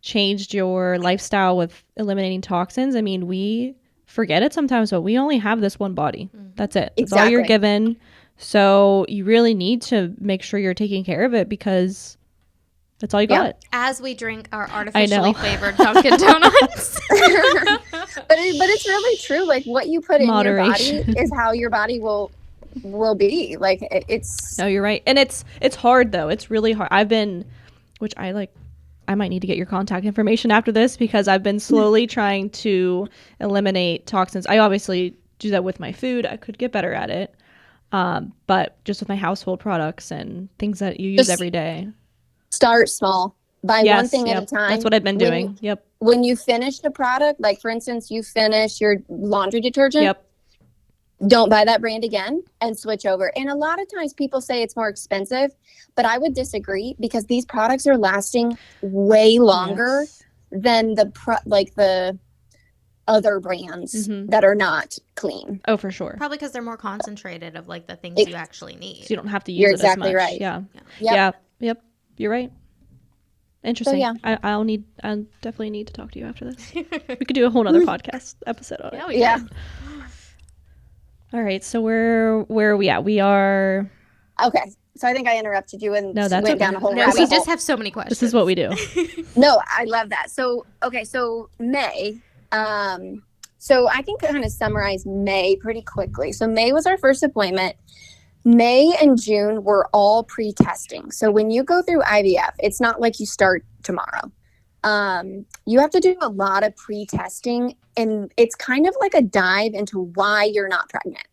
Speaker 3: changed your lifestyle with eliminating toxins. I mean, we forget it sometimes, but we only have this one body. That's it. That's all you're given. So you really need to make sure you're taking care of it because that's all you got.
Speaker 1: As we drink our artificially flavored Dunkin' Donuts.
Speaker 2: but it's really true. Like what you put in your body is how your body will be. Like it's.
Speaker 3: No, you're right, and it's hard though. It's really hard. I might need to get your contact information after this because I've been slowly trying to eliminate toxins. I obviously do that with my food. I could get better at it, but just with my household products and things that you use every day.
Speaker 2: Start small. Buy one thing at a time.
Speaker 3: That's what I've been doing. Yep.
Speaker 2: when you finish the product, like for instance, you finish your laundry detergent.
Speaker 3: Yep.
Speaker 2: Don't buy that brand again and switch over. And a lot of times people say it's more expensive, but I would disagree because these products are lasting way longer than the other brands that are not clean.
Speaker 3: Oh, for sure.
Speaker 1: Probably because they're more concentrated of like the things you actually need.
Speaker 3: So you don't have to use
Speaker 2: You're
Speaker 3: it
Speaker 2: exactly
Speaker 3: as much.
Speaker 2: right.
Speaker 3: Yeah.
Speaker 2: Yep.
Speaker 3: Yep. You're right. Interesting.
Speaker 2: So, yeah.
Speaker 3: I'll definitely need to talk to you after this. We could do a whole nother podcast episode on it.
Speaker 2: Yeah.
Speaker 3: All right. So where are we at? We are.
Speaker 2: Okay. So I think I interrupted you and
Speaker 3: No, that's
Speaker 2: went
Speaker 3: okay.
Speaker 2: down a whole
Speaker 1: No,
Speaker 2: rabbit
Speaker 1: we
Speaker 2: hole.
Speaker 1: just have so many questions.
Speaker 3: This is what we do.
Speaker 2: No, I love that. So, okay. So May, so I can kind of summarize May pretty quickly. So May was our first appointment. May and June were all pre-testing. So when you go through IVF, it's not like you start tomorrow. You have to do a lot of pre-testing, and it's kind of like a dive into why you're not pregnant.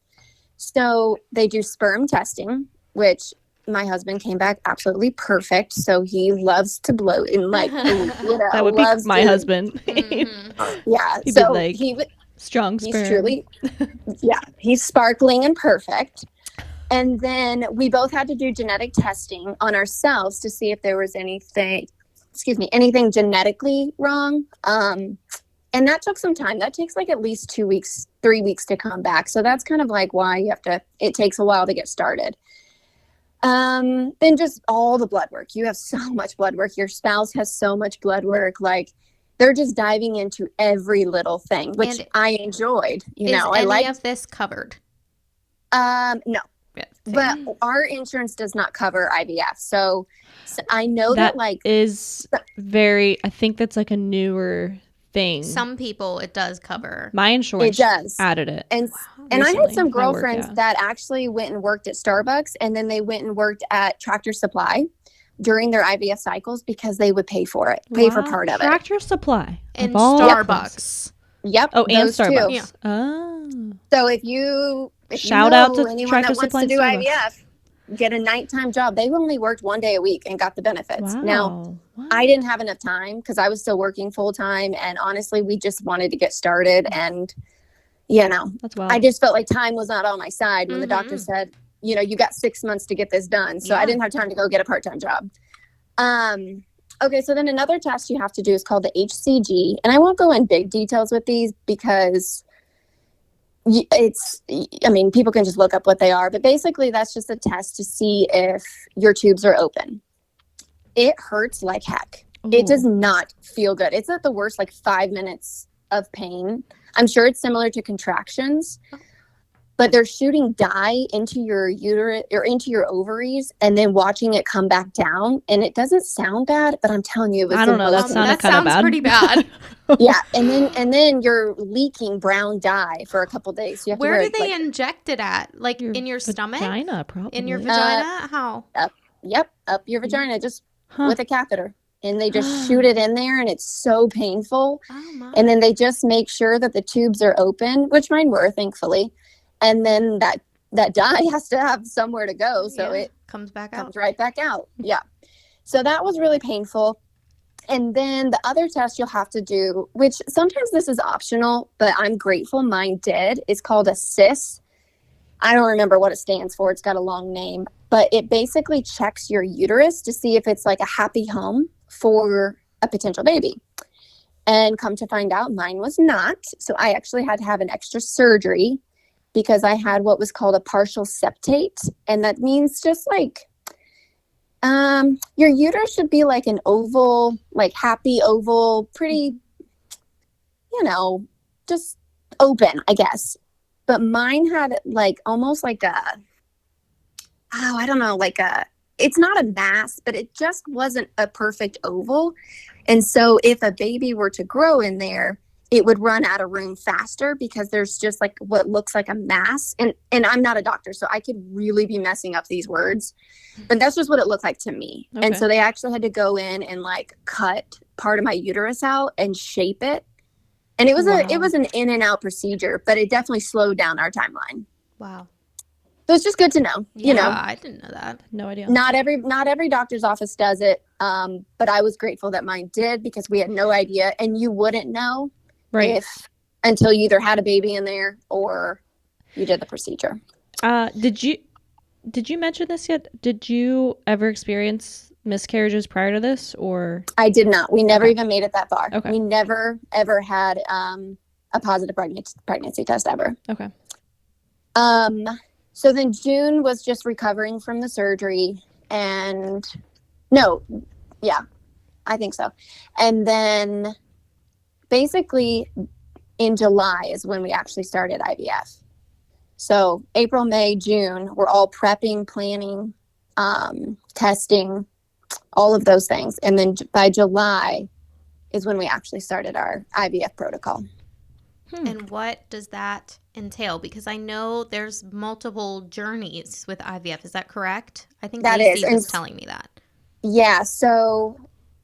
Speaker 2: So they do sperm testing, which my husband came back absolutely perfect. So he loves to bloat and like,
Speaker 3: That would be my husband.
Speaker 2: Yeah.
Speaker 3: He'd
Speaker 2: So
Speaker 3: be like, strong sperm.
Speaker 2: he's truly, he's sparkling and perfect. And then we both had to do genetic testing on ourselves to see if there was anything genetically wrong. And that took some time. That takes like at least 2 weeks, 3 weeks to come back. So that's kind of like why it takes a while to get started. Then just all the blood work. You have so much blood work. Your spouse has so much blood work. Like they're just diving into every little thing, which I enjoyed.
Speaker 1: Is any of this covered?
Speaker 2: No.
Speaker 1: Yeah,
Speaker 2: but our insurance does not cover IVF. So I know that like
Speaker 3: is very, I think that's like a newer thing.
Speaker 1: Some people it does cover.
Speaker 3: My insurance added it.
Speaker 2: And I had some girlfriends that actually went and worked at Starbucks, and then they went and worked at Tractor Supply during their IVF cycles because they would pay for part of it.
Speaker 3: Tractor Supply.
Speaker 1: And Starbucks.
Speaker 2: Yep.
Speaker 3: Oh, and Starbucks.
Speaker 1: Yeah.
Speaker 2: Oh. So if
Speaker 3: shout out to
Speaker 2: anyone
Speaker 3: Tractor
Speaker 2: that wants
Speaker 3: Supply
Speaker 2: to do
Speaker 3: Starbucks.
Speaker 2: IVF, get a nighttime job. They only worked 1 day a week and got the benefits.
Speaker 3: Wow.
Speaker 2: Now, I didn't have enough time because I was still working full time, and honestly, we just wanted to get started. And
Speaker 3: that's wild.
Speaker 2: I just felt like time was not on my side when the doctor said, you got 6 months to get this done. So I didn't have time to go get a part-time job. Okay, so then another test you have to do is called the HCG, and I won't go in big details with these because people can just look up what they are, but basically that's just a test to see if your tubes are open. It hurts like heck. Ooh. It does not feel good. It's at the worst, like 5 minutes of pain. I'm sure it's similar to contractions, but they're shooting dye into your uterus or into your ovaries and then watching it come back down. And it doesn't sound bad, but I'm telling you,
Speaker 3: I don't know. That sounded kind of bad.
Speaker 1: Pretty bad.
Speaker 2: Yeah, and then you're leaking brown dye for a couple days. So you have
Speaker 1: Where
Speaker 2: to
Speaker 1: do they inject it at? Like in your stomach?
Speaker 3: Vagina, probably.
Speaker 1: In your vagina? How?
Speaker 2: Up your vagina, just with a catheter. And they just shoot it in there, and it's so painful.
Speaker 1: Oh, my.
Speaker 2: And then they just make sure that the tubes are open, which mine were, thankfully. And then that dye has to have somewhere to go, so it
Speaker 1: comes
Speaker 2: right back out. Yeah. So that was really painful. And then the other test you'll have to do, which sometimes this is optional, but I'm grateful mine did, is called a CIS. I don't remember what it stands for. It's got a long name, but it basically checks your uterus to see if it's like a happy home for a potential baby. And come to find out, mine was not. So I actually had to have an extra surgery because I had what was called a partial septate. And that means just like your uterus should be like an oval, like happy oval, pretty, just open, I guess. But mine had like almost like it's not a mass, but it just wasn't a perfect oval. And so if a baby were to grow in there, it would run out of room faster because there's just like what looks like a mass. And I'm not a doctor, so I could really be messing up these words, but that's just what it looked like to me. Okay. And so they actually had to go in and like cut part of my uterus out and shape it. And it was an in and out procedure, but it definitely slowed down our timeline.
Speaker 1: Wow.
Speaker 2: So it's just good to know,
Speaker 1: Yeah,
Speaker 2: you know.
Speaker 1: I didn't know that.
Speaker 3: No idea.
Speaker 2: Not every doctor's office does it, but I was grateful that mine did because we had no idea, and you wouldn't know
Speaker 3: Right.
Speaker 2: if until you either had a baby in there or you did the procedure.
Speaker 3: Did you mention this yet? Did you ever experience miscarriages prior to this, or?
Speaker 2: I did not. We never
Speaker 3: Okay.
Speaker 2: even made it that far.
Speaker 3: Okay.
Speaker 2: We never ever had a positive pregnancy test ever.
Speaker 3: Okay.
Speaker 2: So then June was just recovering from the surgery, and no, yeah, I think so. And then basically in July is when we actually started IVF. So April, May, June, we're all prepping, planning, testing, all of those things. And then by July is when we actually started our IVF protocol.
Speaker 1: And what does that entail? Because I know there's multiple journeys with IVF. Is that correct? I think
Speaker 2: That
Speaker 1: Lacey
Speaker 2: is.
Speaker 1: was telling me that.
Speaker 2: Yeah, so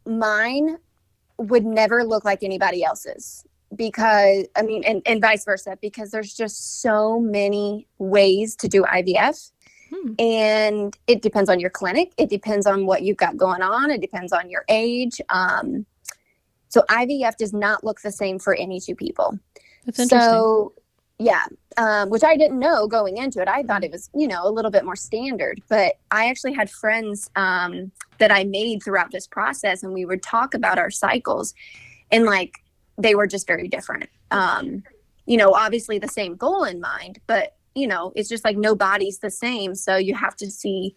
Speaker 2: mine would never look like anybody else's because, I mean, and vice versa, because there's just so many ways to do IVF. And it depends on your clinic. It depends on what you've got going on. It depends on your age. So IVF does not look the same for any two people.
Speaker 3: That's interesting.
Speaker 2: So, yeah, which I didn't know going into it. I thought it was, you know, a little bit more standard. But I actually had friends that I made throughout this process, and we would talk about our cycles, and like they were just very different. You know, obviously the same goal in mind, but you know, it's just like no body's the same. So you have to see,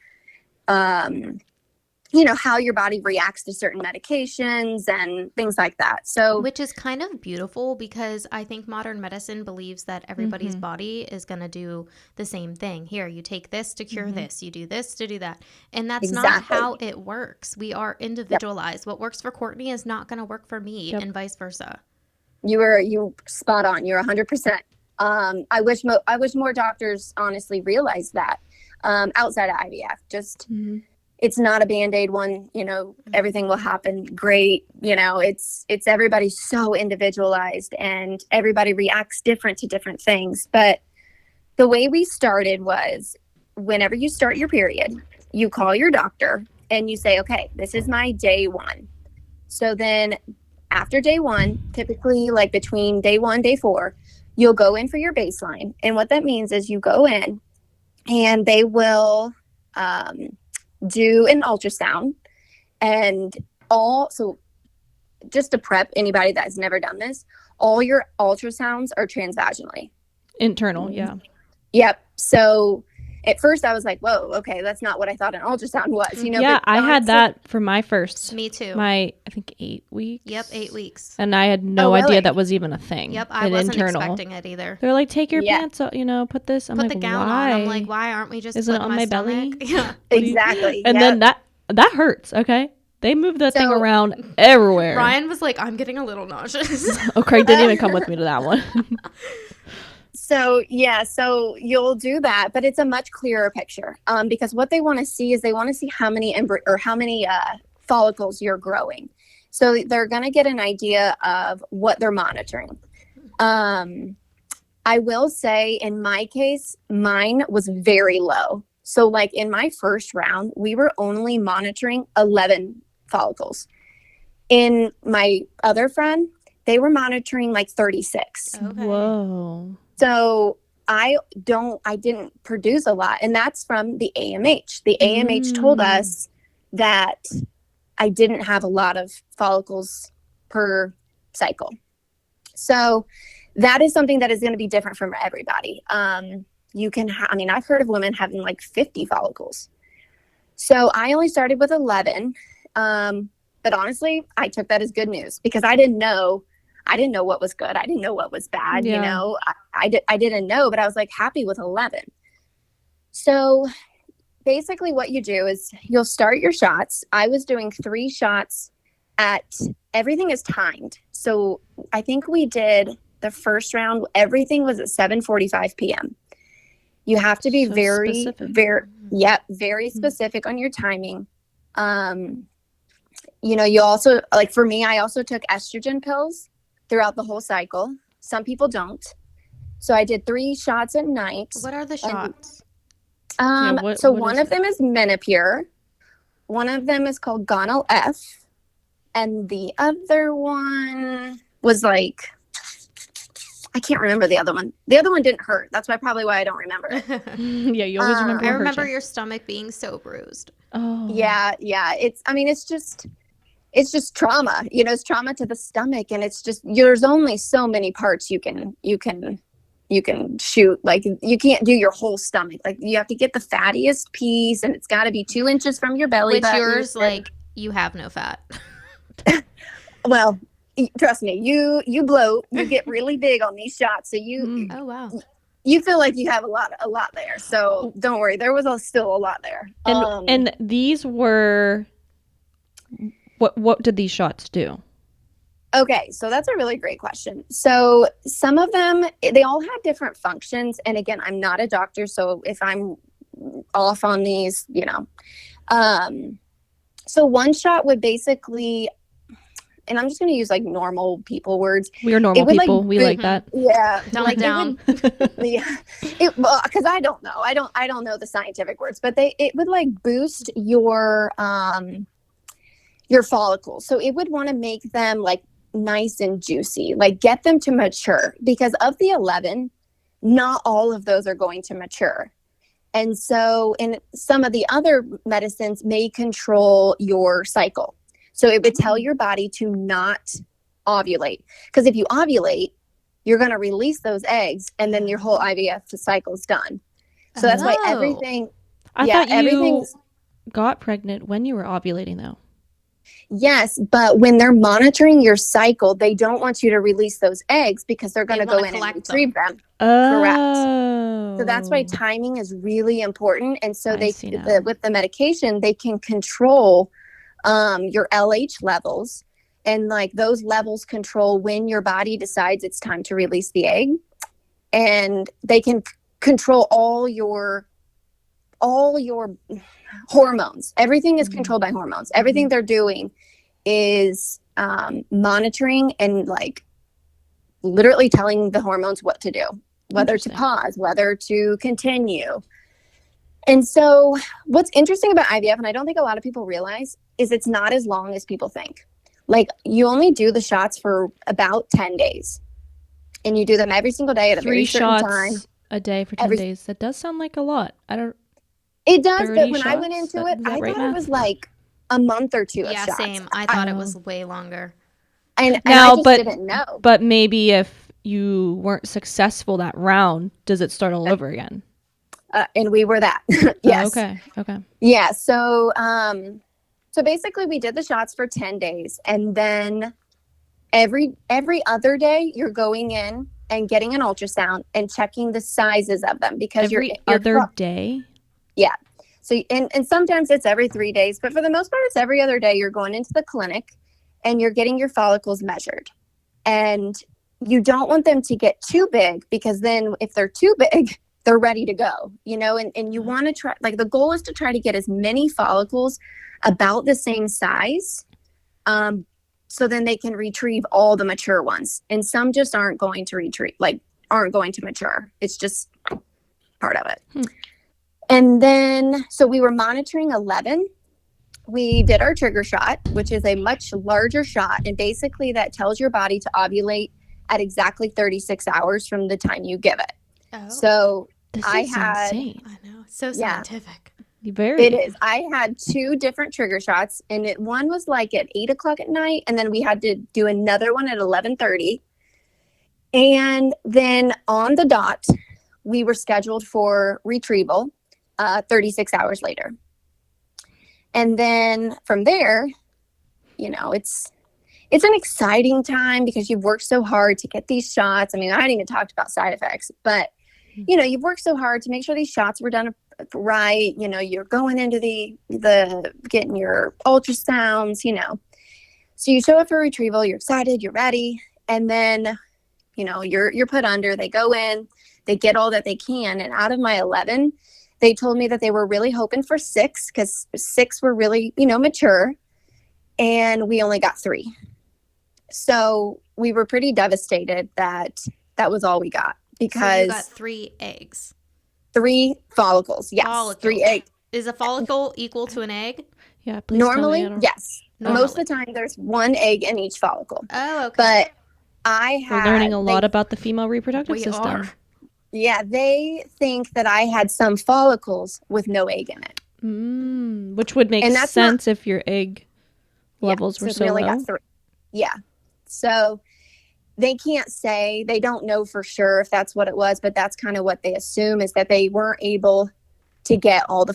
Speaker 2: you know, how your body reacts to certain medications and things like that. So,
Speaker 1: which is kind of beautiful because I think modern medicine believes that everybody's body is going to do the same thing. Here, you take this to cure this, you do this to do that. And that's not
Speaker 2: Exactly.
Speaker 1: how it works. We are individualized. What works for Courtney is not going to work for me and vice versa.
Speaker 2: you spot on. You're 100%. I wish more doctors honestly realized that outside of IVF. Just it's not a Band-Aid one, you know, everything will happen great. You know, it's everybody's so individualized and everybody reacts different to different things. But the way we started was whenever you start your period, you call your doctor and you say, okay, this is my day one. So then after day one, typically like between day 1, day 4, you'll go in for your baseline. And what that means is you go in and they will do an ultrasound and so just to prep anybody that has never done this, all your ultrasounds are transvaginally.
Speaker 3: Internal, yeah.
Speaker 2: Yep. So at first I was like, whoa, okay, that's not what I thought an ultrasound was. You know,
Speaker 3: Yeah,
Speaker 2: but
Speaker 3: I had
Speaker 2: honestly,
Speaker 3: that for my first.
Speaker 1: Me too.
Speaker 3: I think 8 weeks.
Speaker 1: Yep, 8 weeks.
Speaker 3: And I had no
Speaker 2: really?
Speaker 3: idea that was even a thing.
Speaker 1: Yep, I wasn't expecting it either.
Speaker 3: They're like, take your
Speaker 2: Yeah.
Speaker 3: pants off, you know, put this. I'm
Speaker 1: Put
Speaker 3: like,
Speaker 1: the gown
Speaker 3: why?
Speaker 1: on. I'm like, why aren't we just
Speaker 3: Isn't it
Speaker 1: putting
Speaker 3: on my belly?
Speaker 1: stomach? Yeah.
Speaker 2: Exactly.
Speaker 3: And
Speaker 2: Yep.
Speaker 3: then that hurts, okay? They moved that thing
Speaker 2: So-
Speaker 3: around everywhere.
Speaker 1: Ryan was like, I'm getting a little nauseous.
Speaker 3: Oh, Craig didn't even come with me to that one.
Speaker 2: So yeah, so you'll do that, but it's a much clearer picture because what they want to see is they want to see how many follicles you're growing. So they're going to get an idea of what they're monitoring. I will say in my case, mine was very low. So like in my first round, we were only monitoring 11 follicles. In my other friend, they were monitoring like 36.
Speaker 1: Okay.
Speaker 3: Whoa.
Speaker 2: So I didn't produce a lot. And that's from the AMH. The AMH told us that I didn't have a lot of follicles per cycle. So that is something that is going to be different from everybody. You can, I've heard of women having like 50 follicles. So I only started with 11. But honestly, I took that as good news because I didn't know what was good. I didn't know what was bad.
Speaker 3: Yeah.
Speaker 2: You know, I didn't know, but I was like happy with 11. So basically what you do is you'll start your shots. I was doing 3 shots everything is timed. So I think we did the first round. Everything was at 7:45 p.m. You have to be
Speaker 3: So
Speaker 2: very
Speaker 3: specific.
Speaker 2: very specific on your timing. You know, you also, like for me, I also took estrogen pills throughout the whole cycle. Some people don't. So I did 3 shots at night.
Speaker 1: What are the shots?
Speaker 2: So
Speaker 3: what
Speaker 2: one
Speaker 3: is
Speaker 2: of them is Menopur. One of them is called Gonal F. And the other one was like, I can't remember the other one. The other one didn't hurt. That's probably why I don't remember it.
Speaker 3: Yeah, you always remember
Speaker 1: I
Speaker 3: what hurt
Speaker 1: remember
Speaker 3: you.
Speaker 1: your stomach being so bruised.
Speaker 3: Oh.
Speaker 2: Yeah. It's just trauma. It's trauma to the stomach, and it's just there's only so many parts you can shoot. Like, you can't do your whole stomach. Like, you have to get the fattiest piece, and it's got to be 2 inches from your belly
Speaker 1: Which
Speaker 2: button.
Speaker 1: yours, like, you have no fat.
Speaker 2: Well, trust me, you bloat, you get really big on these shots, so
Speaker 1: Oh, wow.
Speaker 2: you feel like you have a lot there. So don't worry, there was still a lot there.
Speaker 3: And these were what did these shots do?
Speaker 2: Okay, so that's a really great question. So some of them, they all have different functions, and again, I'm not a doctor, so if I'm off on these, so one shot would basically, and I'm just going to use like normal people words.
Speaker 3: We are normal
Speaker 2: would,
Speaker 3: people.
Speaker 2: like,
Speaker 3: We like that.
Speaker 2: Yeah,
Speaker 1: Dumb it down.
Speaker 2: Yeah, because I don't know. I don't know the scientific words, but it would like boost your follicles. So it would want to make them like nice and juicy, like get them to mature, because of the 11, not all of those are going to mature. And so, and some of the other medicines may control your cycle. So it would tell your body to not ovulate, because if you ovulate, you're going to release those eggs, and then your whole IVF cycle is done. So that's why everything.
Speaker 3: I thought you got pregnant when you were ovulating, though.
Speaker 2: Yes, but when they're monitoring your cycle, they don't want you to release those eggs, because they're going to go in and retrieve them.
Speaker 3: Oh.
Speaker 2: Correct. So that's why timing is really important. And so with the medication, they can control your LH levels, and like those levels control when your body decides it's time to release the egg, and they can control all your hormones. Everything is controlled by hormones. Everything they're doing is monitoring and like literally telling the hormones what to do, whether to pause, whether to continue. And so what's interesting about IVF, and I don't think a lot of people realize, is it's not as long as people think. Like, you only do the shots for about 10 days, and you do them every single day at a very certain time.
Speaker 3: 3 shots a day for 10 days. That does sound like a lot.
Speaker 2: It does, but when I went into it, I thought it was like a month or two of shots.
Speaker 1: Yeah, same. I thought it was way longer.
Speaker 2: And I just didn't know.
Speaker 3: But maybe if you weren't successful that round, does it start all over again?
Speaker 2: And we were that. Yes.
Speaker 3: Oh, okay.
Speaker 2: Yeah. So, so basically we did the shots for 10 days, and then every other day you're going in and getting an ultrasound and checking the sizes of them, because
Speaker 3: every other day.
Speaker 2: Yeah. So, and sometimes it's every 3 days, but for the most part, it's every other day. You're going into the clinic and you're getting your follicles measured, and you don't want them to get too big, because then if they're too big, they're ready to go, and you want to try, like, the goal is to try to get as many follicles about the same size. So then they can retrieve all the mature ones, and some just aren't going to mature. It's just part of it. And then, so we were monitoring 11. We did our trigger shot, which is a much larger shot. And basically that tells your body to ovulate at exactly 36 hours from the time you give it. Oh. So
Speaker 3: insane.
Speaker 1: I know. It's so scientific.
Speaker 2: It is. I had 2 different trigger shots, and one was like at 8:00 at night. And then we had to do another one at 11:30. And then on the dot, we were scheduled for retrieval 36 hours later. And then from there, it's an exciting time, because you've worked so hard to get these shots. I mean, I hadn't even talked about side effects, but you've worked so hard to make sure these shots were done right. You're going into the getting your ultrasounds, So you show up for retrieval, you're excited, you're ready, and then you're put under. They go in, they get all that they can, and out of my 11, they told me that they were really hoping for 6, because 6 were really, mature, and we only got 3. So we were pretty devastated that was all we got, because
Speaker 1: so you got 3 eggs.
Speaker 2: 3 follicles. Yes.
Speaker 1: Follicles.
Speaker 2: 3 eggs.
Speaker 1: Is a follicle equal to an egg?
Speaker 3: Yeah, please tell me. I
Speaker 2: Normally,
Speaker 3: don't-
Speaker 2: yes.
Speaker 1: Normally.
Speaker 2: Most of the time, there's 1 egg in each follicle.
Speaker 1: Oh, okay.
Speaker 2: But I
Speaker 3: We're
Speaker 2: had.
Speaker 3: learning a lot about the female reproductive
Speaker 1: We
Speaker 3: system.
Speaker 1: are.
Speaker 2: Yeah, they think that I had some follicles with no egg in it.
Speaker 3: Which would make
Speaker 2: And that's
Speaker 3: sense if your egg levels were
Speaker 2: we
Speaker 3: so
Speaker 2: only
Speaker 3: low.
Speaker 2: got 3. Yeah. So they can't say, they don't know for sure if that's what it was, but that's kind of what they assume, is that they weren't able to get all the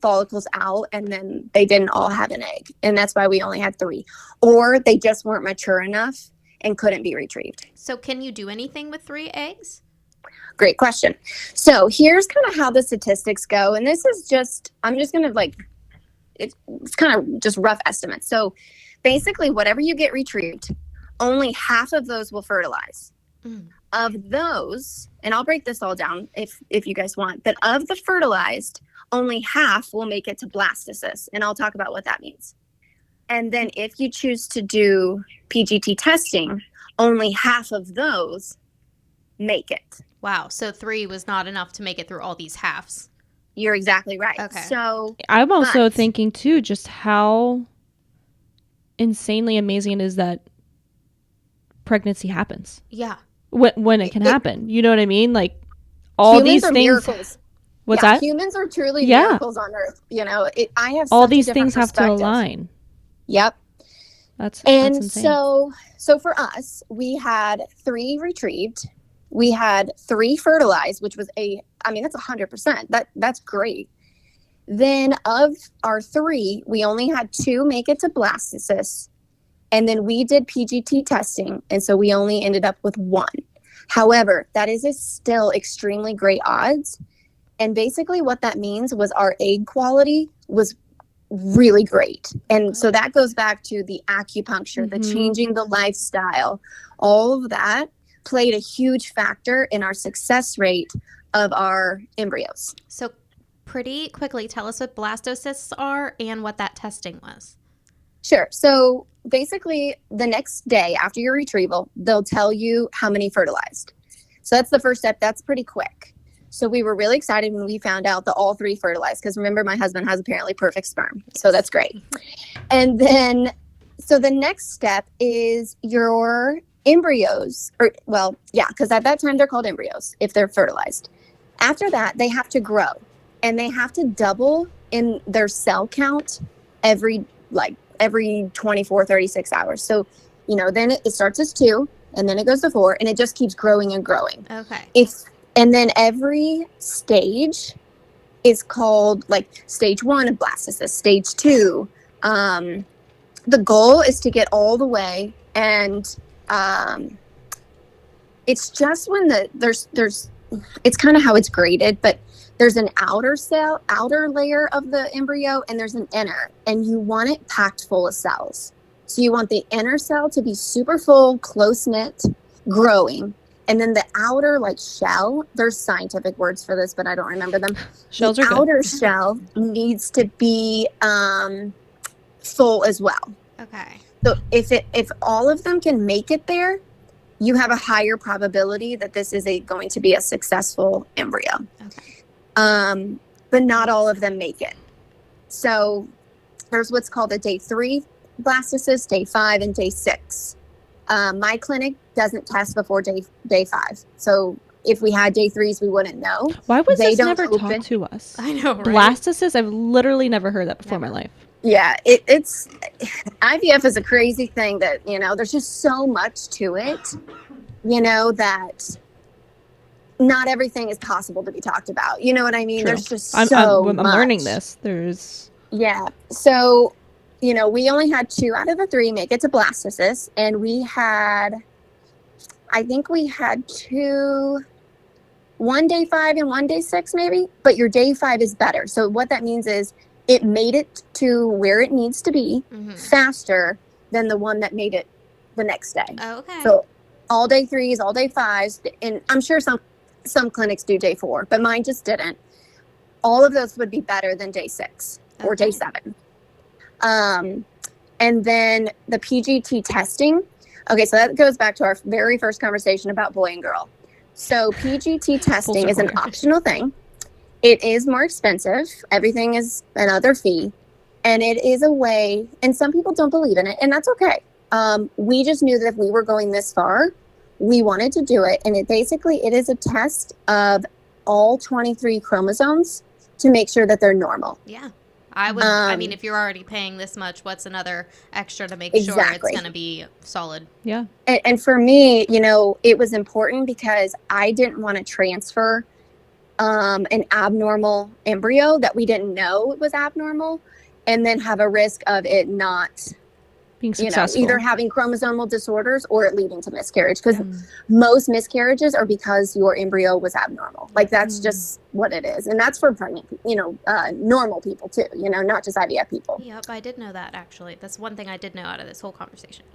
Speaker 2: follicles out, and then they didn't all have an egg. And that's why we only had 3. Or they just weren't mature enough and couldn't be retrieved.
Speaker 1: So can you do anything with 3 eggs?
Speaker 2: Great question. So here's kind of how the statistics go. And this is just, I'm just going to it's kind of just rough estimates. So basically, whatever you get retrieved, only half of those will fertilize. Of those, and I'll break this all down if you guys want, but of the fertilized, only half will make it to blastocyst. And I'll talk about what that means. And then if you choose to do PGT testing, only half of those make it.
Speaker 1: Wow. So 3 was not enough to make it through all these halves.
Speaker 2: You're exactly right.
Speaker 1: Okay.
Speaker 2: So
Speaker 3: I'm also thinking too, just how insanely amazing it is that pregnancy happens.
Speaker 1: Yeah.
Speaker 3: When it can happen. You know what I mean? Like all
Speaker 2: humans
Speaker 3: these
Speaker 2: are
Speaker 3: things.
Speaker 2: miracles.
Speaker 3: What's
Speaker 2: Yeah,
Speaker 3: that?
Speaker 2: Humans are truly
Speaker 3: Yeah.
Speaker 2: miracles on Earth. You know, I have
Speaker 3: All
Speaker 2: such a
Speaker 3: these
Speaker 2: different
Speaker 3: things have to
Speaker 2: perspective.
Speaker 3: align.
Speaker 2: Yep.
Speaker 3: That's
Speaker 2: And
Speaker 3: insane.
Speaker 2: so for us, we had 3 retrieved. We had 3 fertilized, which was that's 100%. That's great. Then of our 3, we only had 2 make it to blastocyst. And then we did PGT testing. And so we only ended up with 1. However, that is still extremely great odds. And basically what that means was our egg quality was really great. And so that goes back to the acupuncture, the changing the lifestyle, all of that played a huge factor in our success rate of our embryos.
Speaker 1: So pretty quickly, tell us what blastocysts are and what that testing was.
Speaker 2: Sure. So basically the next day after your retrieval, they'll tell you how many fertilized. So that's the first step. That's pretty quick. So we were really excited when we found out that all 3 fertilized, because remember, my husband has apparently perfect sperm. So that's great. And then, so the next step is your embryos, because at that time they're called embryos if they're fertilized. After that, they have to grow, and they have to double in their cell count every 24, 36 hours. So, then it starts as 2, and then it goes to 4, and it just keeps growing and growing.
Speaker 1: Okay.
Speaker 2: And then every stage is called stage 1 of blastocyst, stage 2. The goal is to get all the way, and it's just when there's it's kind of how it's graded, but there's an outer layer of the embryo, and there's an inner, and you want it packed full of cells. So you want the inner cell to be super full, close knit, growing. And then the outer shell, there's scientific words for this, but I don't remember them.
Speaker 3: Shells
Speaker 2: the
Speaker 3: are good.
Speaker 2: outer shell needs to be full as well.
Speaker 1: Okay.
Speaker 2: So if all of them can make it there, you have a higher probability that this is going to be a successful embryo.
Speaker 1: Okay.
Speaker 2: But not all of them make it. So there's what's called a day 3 blastocyst, day 5, and day 6. My clinic doesn't test before day 5. So if we had day 3s, we wouldn't know.
Speaker 3: Why was
Speaker 2: They
Speaker 3: this
Speaker 2: don't
Speaker 3: never
Speaker 2: open.
Speaker 3: taught to us?
Speaker 1: I know, right?
Speaker 3: Blastocyst? I've literally never heard that before in my life.
Speaker 2: Yeah, it's IVF is a crazy thing that, there's just so much to it, that not everything is possible to be talked about. You know what I mean?
Speaker 3: True.
Speaker 2: There's just
Speaker 3: I'm
Speaker 2: so much.
Speaker 3: learning this.
Speaker 2: Yeah. So, we only had 2 out of the 3 make it to blastocyst, and I think we had 2, one day 5 and one day 6 maybe, but your day 5 is better. So what that means is it made it to where it needs to be faster than the one that made it the next day.
Speaker 1: Oh, okay.
Speaker 2: So all day 3s, all day 5s, and I'm sure some clinics do day 4, but mine just didn't. All of those would be better than day 6 or day 7. And then the PGT testing. Okay, so that goes back to our very first conversation about boy and girl. So PGT testing is
Speaker 3: circle
Speaker 2: an
Speaker 3: here.
Speaker 2: optional thing. It is more expensive. Everything is another fee. And it is a way, and some people don't believe in it, and that's okay. We just knew that if we were going this far, we wanted to do it. And it is a test of all 23 chromosomes to make sure that they're normal.
Speaker 1: Yeah. I mean, if you're already paying this much, what's another extra to make sure it's going to be solid?
Speaker 3: Yeah.
Speaker 2: And for me, it was important because I didn't want to transfer an abnormal embryo that we didn't know was abnormal and then have a risk of it not
Speaker 3: being successful,
Speaker 2: either having chromosomal disorders or it leading to miscarriage, because most miscarriages are because your embryo was abnormal. Like that's just what it is. And that's for pregnant, normal people too, not just IVF people.
Speaker 1: Yep, I did know that actually. That's one thing I did know out of this whole conversation.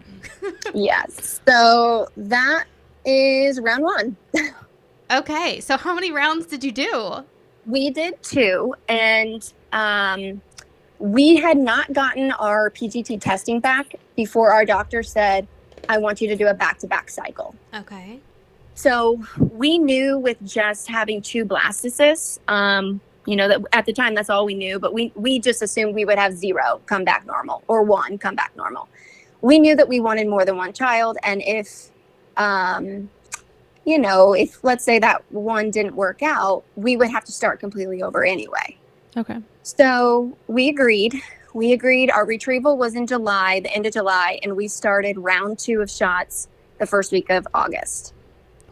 Speaker 2: Yes. So that is round 1.
Speaker 1: Okay. So how many rounds did you do?
Speaker 2: We did 2, and we had not gotten our PGT testing back before our doctor said, I want you to do a back-to-back cycle.
Speaker 1: Okay.
Speaker 2: So we knew with just having 2 blastocysts, that at the time that's all we knew, but we just assumed we would have 0 come back normal or 1 come back normal. We knew that we wanted more than 1 child, and if let's say that 1 didn't work out, we would have to start completely over anyway.
Speaker 3: Okay.
Speaker 2: So we agreed. Our retrieval was in July, the end of July, and we started round 2 of shots the first week of August.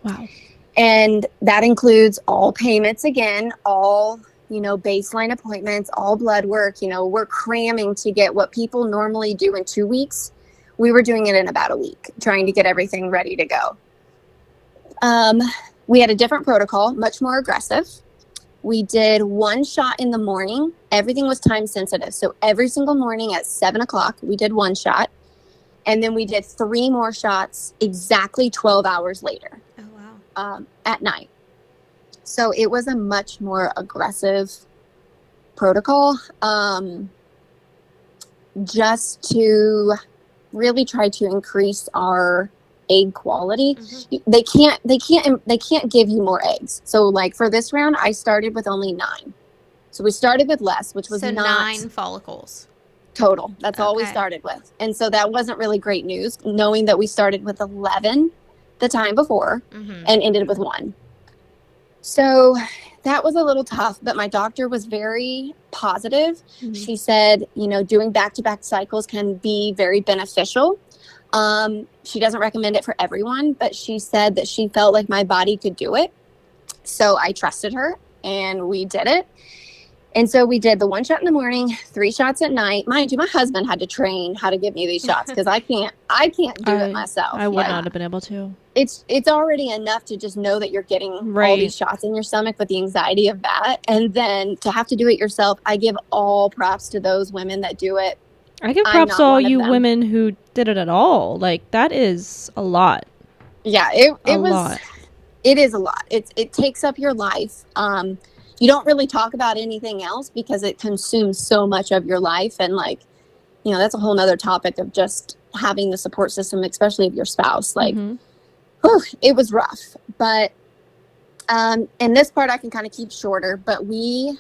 Speaker 3: Wow.
Speaker 2: And that includes all payments again, all, baseline appointments, all blood work. We're cramming to get what people normally do in 2 weeks. We were doing it in about a week, trying to get everything ready to go. We had a different protocol, much more aggressive. We did 1 shot in the morning. Everything was time sensitive. So every single morning at 7:00, we did 1 shot. And then we did 3 more shots exactly 12 hours later.
Speaker 1: Oh, wow.
Speaker 2: At night. So it was a much more aggressive protocol, just to really try to increase our egg quality. Mm-hmm. They can't give you more eggs. So like for this round, I started with only 9. So we started with less, which was
Speaker 1: so
Speaker 2: not
Speaker 1: 9 follicles
Speaker 2: total. That's all we started with. And so that wasn't really great news, knowing that we started with 11 the time before and ended with 1. So that was a little tough, but my doctor was very positive. Mm-hmm. She said, doing back-to-back cycles can be very beneficial. She doesn't recommend it for everyone, but she said that she felt like my body could do it. So I trusted her and we did it. And so we did the 1 shot in the morning, 3 shots at night. Mind you, my husband had to train how to give me these shots because I can't do it myself.
Speaker 3: I would not have been able to.
Speaker 2: It's already enough to just know that you're getting all these shots in your stomach, with the anxiety of that. And then to have to do it yourself, I give all props to those women that do it.
Speaker 3: I give props to all you women who did it at all. Like, that is a lot.
Speaker 2: Yeah, it was a lot. It is a lot. It takes up your life. You don't really talk about anything else because it consumes so much of your life. And that's a whole nother topic of just having the support system, especially of your spouse. Like, it was rough. But in this part, I can kind of keep shorter. But we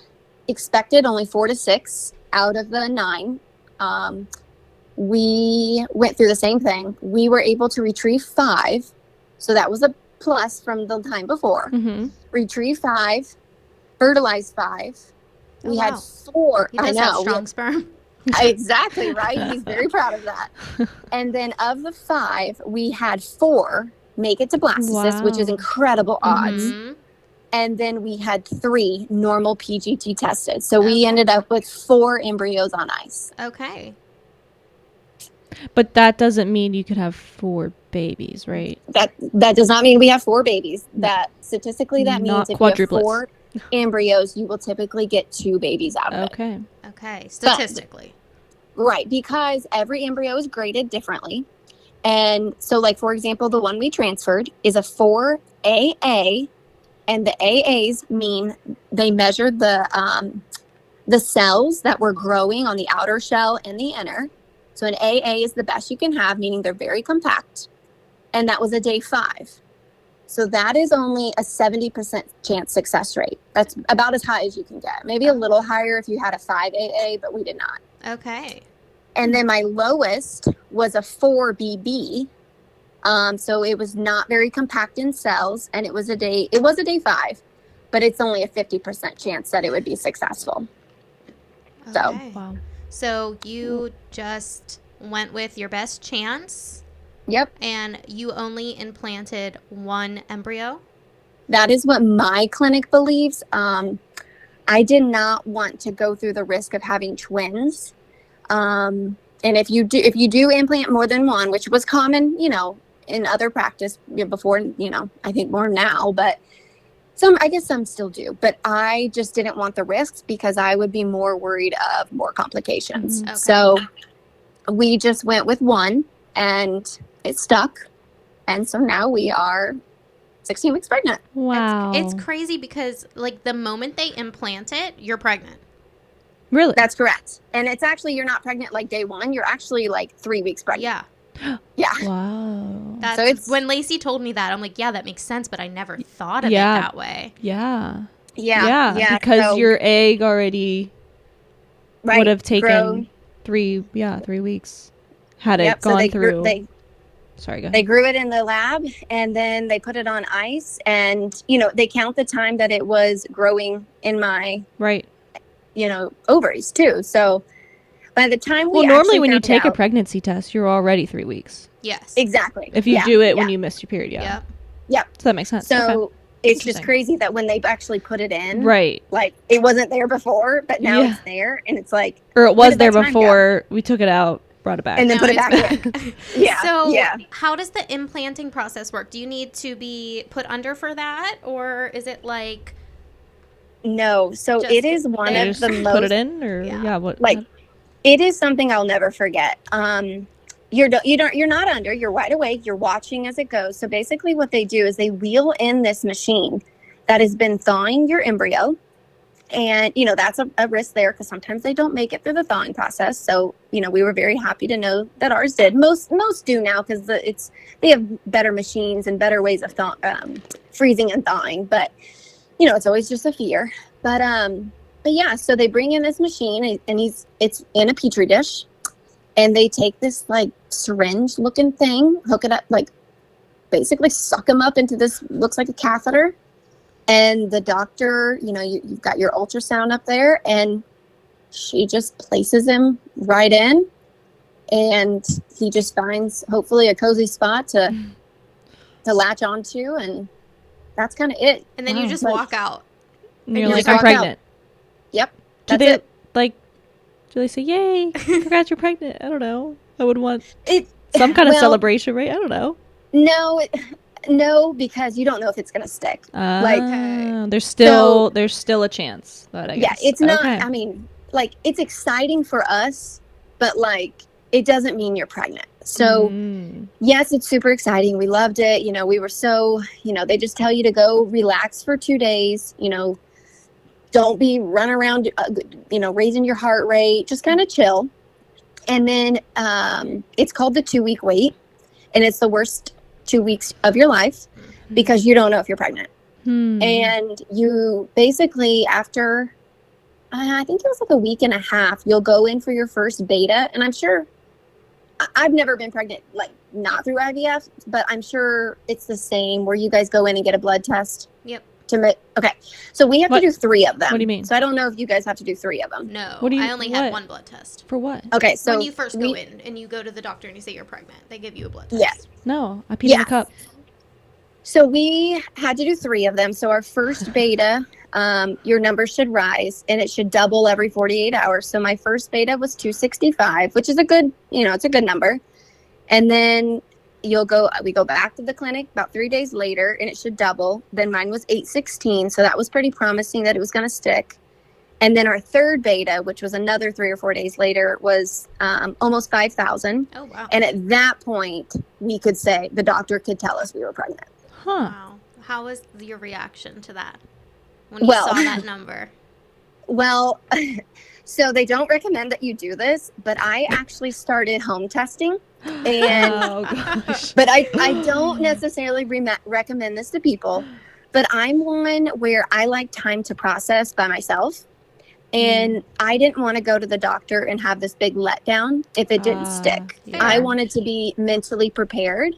Speaker 2: expected only 4 to 6 out of the 9. We went through the same thing. We were able to retrieve 5. So that was a plus from the time before. Retrieve 5. Fertilized 5. We had 4.
Speaker 1: He does have strong sperm.
Speaker 2: Exactly, right? He's very proud of that. And then of the 5, we had 4 make it to blastocyst, which is incredible odds. And then we had 3 normal PGT tested. So we ended up with 4 embryos on ice.
Speaker 1: Okay.
Speaker 3: But that doesn't mean you could have 4 babies, right?
Speaker 2: That does not mean we have 4 babies. That statistically, that means if you have 4 embryos, you will typically get 2 babies out of it.
Speaker 1: Okay. Statistically.
Speaker 2: Right. Because every embryo is graded differently. And so, like, for example, the one we transferred is a 4AA, and the AAs mean they measured the cells that were growing on the outer shell and the inner. So an AA is the best you can have, meaning they're very compact. And that was a day 5. So that is only a 70% chance success rate. That's about as high as you can get. Maybe a little higher if you had a 5AA, but we did not.
Speaker 1: Okay.
Speaker 2: And then my lowest was a 4BB. So it was not very compact in cells, and it was a day 5, but it's only a 50% chance that it would be successful. So,
Speaker 1: Okay.
Speaker 3: Wow.
Speaker 1: So you just went with your best chance,
Speaker 2: yep,
Speaker 1: and you only implanted one embryo.
Speaker 2: that is what my clinic believes. I did not want to go through the risk of having twins. And if you do implant more than one, which was common, in other practice before, I think more now, but I guess some still do, but I just didn't want the risks because I would be more worried of more complications.
Speaker 1: Okay.
Speaker 2: So we just went with one, and it stuck. And so now we are 16 weeks pregnant.
Speaker 3: Wow.
Speaker 1: It's crazy because, like, the moment they implant it, you're pregnant.
Speaker 3: Really?
Speaker 2: That's correct. And it's actually, you're not pregnant like day one. You're actually like 3 weeks pregnant.
Speaker 1: Yeah.
Speaker 2: Yeah.
Speaker 3: Wow.
Speaker 1: That's,
Speaker 2: So it's-
Speaker 1: when Lacey told me that, I'm like, yeah, that makes sense, but I never thought of
Speaker 3: Yeah.
Speaker 1: it that way.
Speaker 3: Yeah.
Speaker 2: Yeah.
Speaker 3: Because
Speaker 2: So-
Speaker 3: your egg already
Speaker 2: right,
Speaker 3: would have taken
Speaker 2: grown.
Speaker 3: 3 weeks had it
Speaker 2: Yep. So
Speaker 3: gone
Speaker 2: they
Speaker 3: through.
Speaker 2: Sorry,
Speaker 3: go ahead.
Speaker 2: they grew it in the lab, and then they put it on ice, and they count the time that it was growing in my
Speaker 3: Right.
Speaker 2: ovaries too. So by the time we
Speaker 3: Well, normally
Speaker 2: actually
Speaker 3: when you
Speaker 2: found
Speaker 3: take a
Speaker 2: out-
Speaker 3: pregnancy test, you're already 3 weeks.
Speaker 1: Yes.
Speaker 2: exactly,
Speaker 3: If you
Speaker 2: Yeah,
Speaker 3: do it
Speaker 2: yeah.
Speaker 3: when you miss your period, yeah.
Speaker 1: Yep.
Speaker 3: So that makes sense.
Speaker 2: So
Speaker 3: Okay.
Speaker 2: it's just
Speaker 3: Interesting.
Speaker 2: crazy that when they actually put it in,
Speaker 3: Right.
Speaker 2: like it wasn't there before, but now
Speaker 3: Yeah.
Speaker 2: it's there, and it's like,
Speaker 3: Or it
Speaker 2: where
Speaker 3: was
Speaker 2: did that
Speaker 3: there
Speaker 2: time go?
Speaker 3: before, we took it out, brought it back.
Speaker 2: And then
Speaker 1: Now
Speaker 2: put it
Speaker 1: it's
Speaker 2: back in. Yeah.
Speaker 1: So
Speaker 2: yeah.
Speaker 1: how does the implanting process work? Do you need to be put under for that, or is it like
Speaker 2: No. So
Speaker 1: Just-
Speaker 2: it is one
Speaker 1: they
Speaker 3: You
Speaker 2: of
Speaker 3: just
Speaker 2: the most.
Speaker 3: put it in, or
Speaker 1: Yeah.
Speaker 3: what?
Speaker 2: Like, it is something I'll never forget. You're not under. You're wide awake. You're watching as it goes. So basically, what they do is they wheel in this machine that has been thawing your embryo, and that's a risk there because sometimes they don't make it through the thawing process. So we were very happy to know that ours did. Most do now because they have better machines and better ways of freezing and thawing. But it's always just a fear. But yeah, so they bring in this machine, and it's in a petri dish, and they take this like syringe looking thing, hook it up, like basically suck him up into this, looks like a catheter. And the doctor, you've got your ultrasound up there, and she just places him right in, and he just finds hopefully a cozy spot to latch onto, and that's kind of it.
Speaker 1: and then you
Speaker 3: Wow.
Speaker 1: just
Speaker 2: Like-
Speaker 1: walk out?
Speaker 3: And you're
Speaker 2: you
Speaker 3: like,
Speaker 2: just
Speaker 3: I'm
Speaker 2: walk
Speaker 3: pregnant.
Speaker 2: Yep.
Speaker 3: Do
Speaker 2: That's
Speaker 3: they
Speaker 2: it.
Speaker 3: do they say, "Yay, congrats, you're pregnant"? I don't know. I would want
Speaker 2: It
Speaker 3: some kind of
Speaker 2: well,
Speaker 3: celebration, right? I don't know.
Speaker 2: No, because you don't know if it's gonna stick.
Speaker 3: There's still a chance, but I guess.
Speaker 2: Yeah, it's not.
Speaker 3: Okay.
Speaker 2: I mean, like, it's exciting for us, but like, it doesn't mean you're pregnant. So yes, it's super exciting. We loved it. We were so, they just tell you to go relax for 2 days. Don't be running around, raising your heart rate. Just kind of chill. And then it's called the 2-week wait, and it's the worst 2 weeks of your life because you don't know if you're pregnant. And you basically, after I think it was like a week and a half, you'll go in for your first beta. And I'm sure I've never been pregnant, like not through IVF, but I'm sure it's the same where you guys go in and get a blood test.
Speaker 1: Yep.
Speaker 2: Okay. So we have
Speaker 3: What?
Speaker 2: to do 3 of them.
Speaker 3: What do you mean?
Speaker 2: So I don't know if you guys have to do 3 of them.
Speaker 1: No,
Speaker 3: What do you-
Speaker 1: I only
Speaker 3: what?
Speaker 1: had one blood test.
Speaker 3: For what?
Speaker 2: Okay. So
Speaker 1: when you first go
Speaker 2: we-
Speaker 1: in and you go to the doctor and you say you're pregnant, they give you a blood test.
Speaker 2: Yes.
Speaker 3: No, I peed in
Speaker 2: Yeah.
Speaker 3: the cup.
Speaker 2: So we had to do 3 of them. So our first beta, your number should rise, and it should double every 48 hours. So my first beta was 265, which is a good, it's a good number. And then we go back to the clinic about 3 days later, and it should double. Then mine was 816. So that was pretty promising that it was going to stick. And then our third beta, which was another 3 or 4 days later, was almost 5,000.
Speaker 1: Oh wow.
Speaker 2: And at that point, we could say the doctor could tell us we were pregnant.
Speaker 3: Huh.
Speaker 1: Wow. How was your reaction to that when you
Speaker 2: Well-
Speaker 1: saw that number?
Speaker 2: Well, so they don't recommend that you do this, but I actually started home testing. And
Speaker 3: Oh gosh.
Speaker 2: but I don't necessarily recommend this to people, but I'm one where I like time to process by myself. And I didn't want to go to the doctor and have this big letdown if it didn't stick.
Speaker 3: Yeah.
Speaker 2: I wanted to be mentally prepared.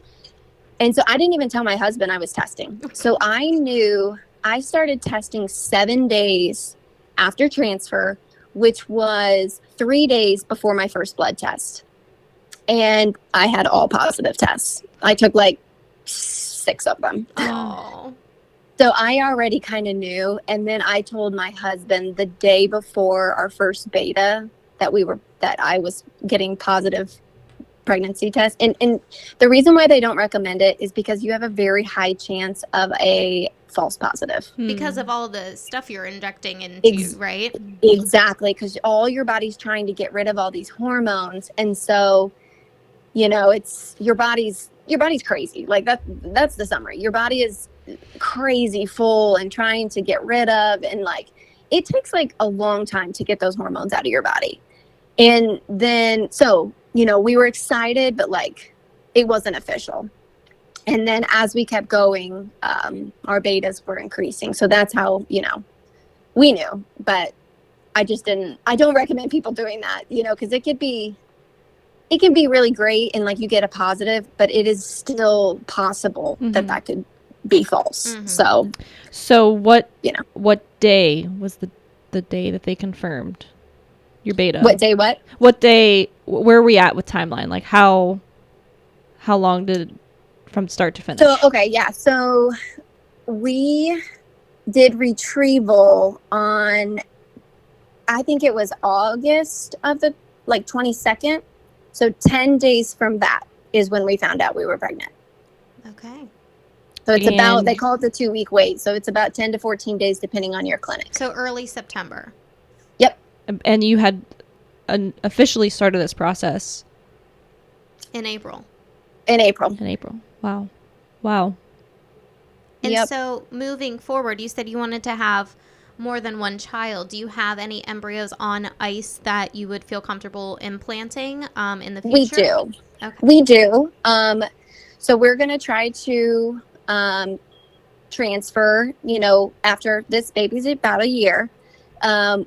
Speaker 2: And so I didn't even tell my husband I was testing. So I knew I started testing 7 days after transfer, which was 3 days before my first blood test. And I had all positive tests. I took like 6 of them.
Speaker 1: Oh.
Speaker 2: So I already kind of knew. And then I told my husband the day before our first beta that I was getting positive pregnancy tests. And the reason why they don't recommend it is because you have a very high chance of a false positive.
Speaker 1: Because of all the stuff you're injecting into, right?
Speaker 2: Exactly. Because all your body's trying to get rid of all these hormones. And so, it's your body's crazy. Like that's the summary. Your body is crazy full and trying to get rid of, and like it takes like a long time to get those hormones out of your body. And then so we were excited, but like it wasn't official. And then as we kept going, our betas were increasing, so that's how we knew. But I don't recommend people doing that, because it can be really great and like you get a positive, but it is still possible that could be false.
Speaker 3: So what day was the day that they confirmed your beta?
Speaker 2: What
Speaker 3: day, where are we at with timeline? Like how long did from start to finish?
Speaker 2: So we did retrieval on, I think it was August of the 22nd. So 10 days from that is when we found out we were pregnant.
Speaker 1: Okay.
Speaker 2: So it's about, they call it the 2-week wait. So it's about 10 to 14 days depending on your clinic.
Speaker 1: So early September.
Speaker 2: Yep.
Speaker 3: And you had officially started this process
Speaker 1: in April.
Speaker 3: Wow.
Speaker 1: And so moving forward, you said you wanted to have more than one child. Do you have any embryos on ice that you would feel comfortable implanting in the future?
Speaker 2: We do.
Speaker 1: Okay.
Speaker 2: We do. So we're going to try to transfer, after this baby's about a year. And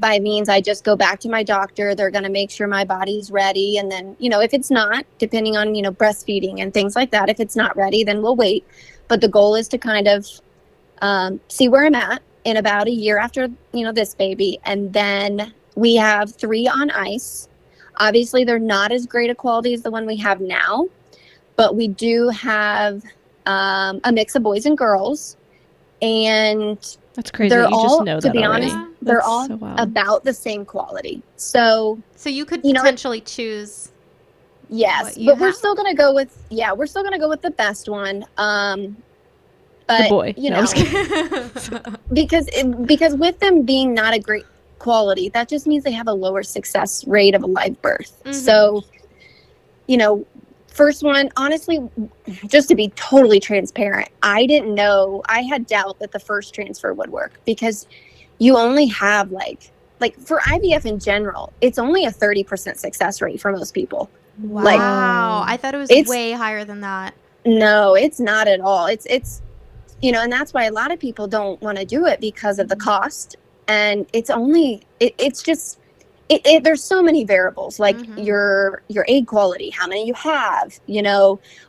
Speaker 2: by means, I just go back to my doctor. They're going to make sure my body's ready. And then, if it's not, depending on, breastfeeding and things like that, if it's not ready, then we'll wait. But the goal is to kind of see where I'm at in about a year after, this baby. And then we have 3 on ice. Obviously, they're not as great a quality as the one we have now, but we do have a mix of boys and girls. And
Speaker 3: that's crazy.
Speaker 2: They're
Speaker 3: you
Speaker 2: all,
Speaker 3: just know
Speaker 2: to
Speaker 3: that
Speaker 2: be
Speaker 3: already.
Speaker 2: honest, they're all about the same quality. So
Speaker 1: you could potentially choose.
Speaker 2: Yes, but we're still gonna go with the best one. But
Speaker 3: the boy,
Speaker 2: because with them being not a great quality, that just means they have a lower success rate of a live birth. So, first one, honestly, just to be totally transparent, I didn't know. I had doubt that the first transfer would work because you only have like for IVF in general, it's only a 30% success rate for most people.
Speaker 1: Wow. I thought it was way higher than that.
Speaker 2: No, it's not at all. It's and that's why a lot of people don't want to do it because of the cost. And it's only it's just there's so many variables, like your egg quality, how many you have,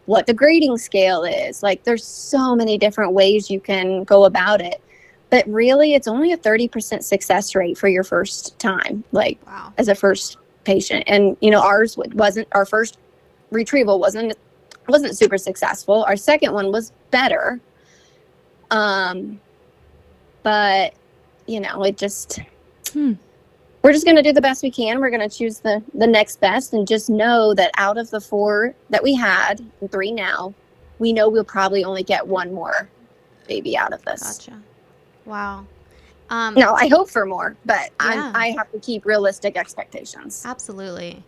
Speaker 2: what the grading scale is. Like there's so many different ways you can go about it. But really, it's only a 30% success rate for your first time, as a first patient. And, ours wasn't, our first retrieval wasn't super successful. Our second one was better. But, it just, we're just going to do the best we can. We're going to choose the next best and just know that out of the 4 that we had, and 3 now, we know we'll probably only get 1 more baby out of this.
Speaker 1: Gotcha. Wow.
Speaker 2: No, I hope for more, but I have to keep realistic expectations.
Speaker 1: Absolutely.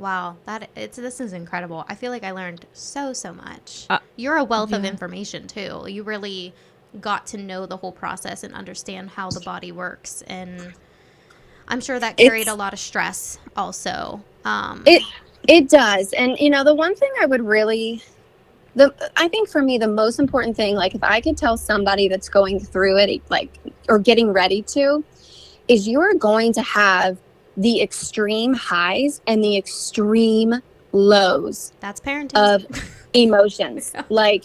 Speaker 1: Wow. This is incredible. I feel like I learned so much. You're a wealth of information too. You really got to know the whole process and understand how the body works. And I'm sure that carried
Speaker 2: It's
Speaker 1: a lot of stress also.
Speaker 2: it does. And the one thing I would really I think for me the most important thing, like if I could tell somebody that's going through it, like, or getting ready to, is you are going to have the extreme highs and the extreme lows
Speaker 1: That's parenting.
Speaker 2: of emotions.
Speaker 1: Yeah.
Speaker 2: Like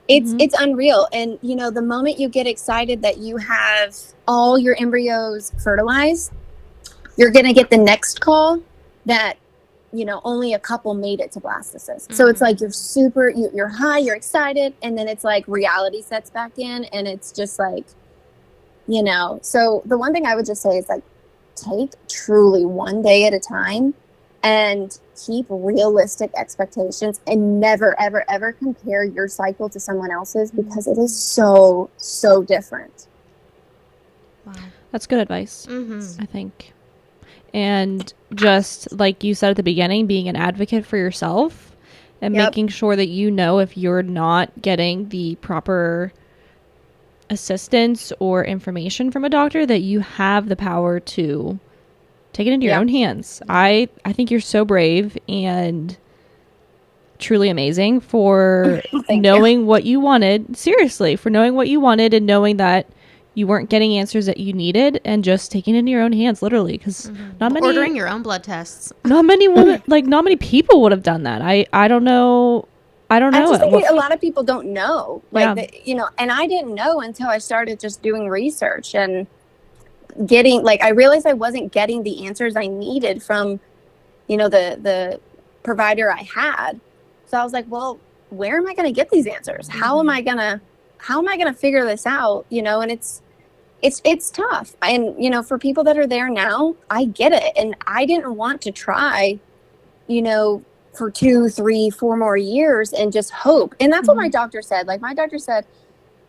Speaker 2: it's unreal. And the moment you get excited that you have all your embryos fertilized, you're going to get the next call that only a couple made it to blastocyst. So it's like you're high, you're excited, and then it's like reality sets back in, and it's just like, so the one thing I would just say is like, take truly one day at a time and keep realistic expectations, and never, ever, ever compare your cycle to someone else's, because it is so, so different.
Speaker 1: Wow.
Speaker 3: That's good advice, I think. And just like you said at the beginning, being an advocate for yourself and making sure that if you're not getting the proper assistance or information from a doctor, that you have the power to take it into your own hands. I think you're so brave and truly amazing for knowing what you wanted. Seriously, for knowing what you wanted and knowing that you weren't getting answers that you needed, and just taking it into your own hands, literally, because
Speaker 1: ordering your own blood tests.
Speaker 3: Not many women, like not many people would have done that. I don't know. I just
Speaker 2: think a lot of people don't know, like, and I didn't know until I started just doing research and getting, like, I realized I wasn't getting the answers I needed from, the provider I had. So I was like, well, where am I going to get these answers? How am I going to figure this out? And it's tough. And, for people that are there now, I get it. And I didn't want to try, for 2, 3, 4 more years and just hope. And that's what my doctor said. Like, my doctor said,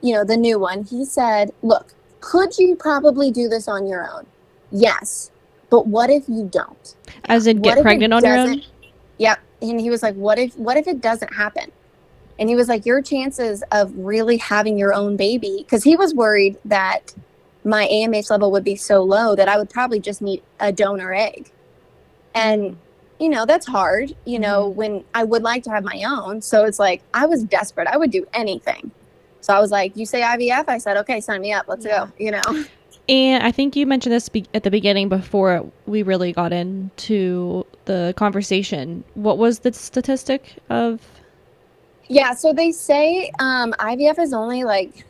Speaker 2: the new one, he said, look, could you probably do this on your own? Yes. But what if you don't?
Speaker 3: As in get pregnant on your own?
Speaker 2: Yep. And he was like, what if it doesn't happen? And he was like, your chances of really having your own baby, because he was worried that my AMH level would be so low that I would probably just need a donor egg. And that's hard, when I would like to have my own. So it's like, I was desperate. I would do anything. So I was like, you say IVF? I said, okay, sign me up. Let's go,
Speaker 3: And I think you mentioned this at the beginning before we really got into the conversation. What was the statistic of?
Speaker 2: Yeah, so they say IVF is only like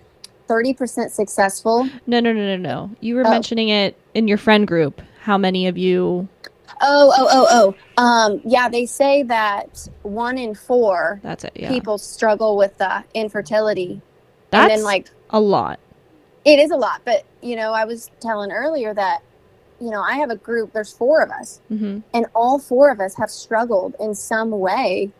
Speaker 2: 30% successful.
Speaker 3: No. You were mentioning it in your friend group. How many of you... Yeah, they say that 1 in 4 that's it,
Speaker 2: people struggle with infertility.
Speaker 3: That's
Speaker 2: and then, like,
Speaker 3: a lot.
Speaker 2: It is a lot, but I was telling earlier that I have a group, there's 4 of us, and all 4 of us have struggled in some way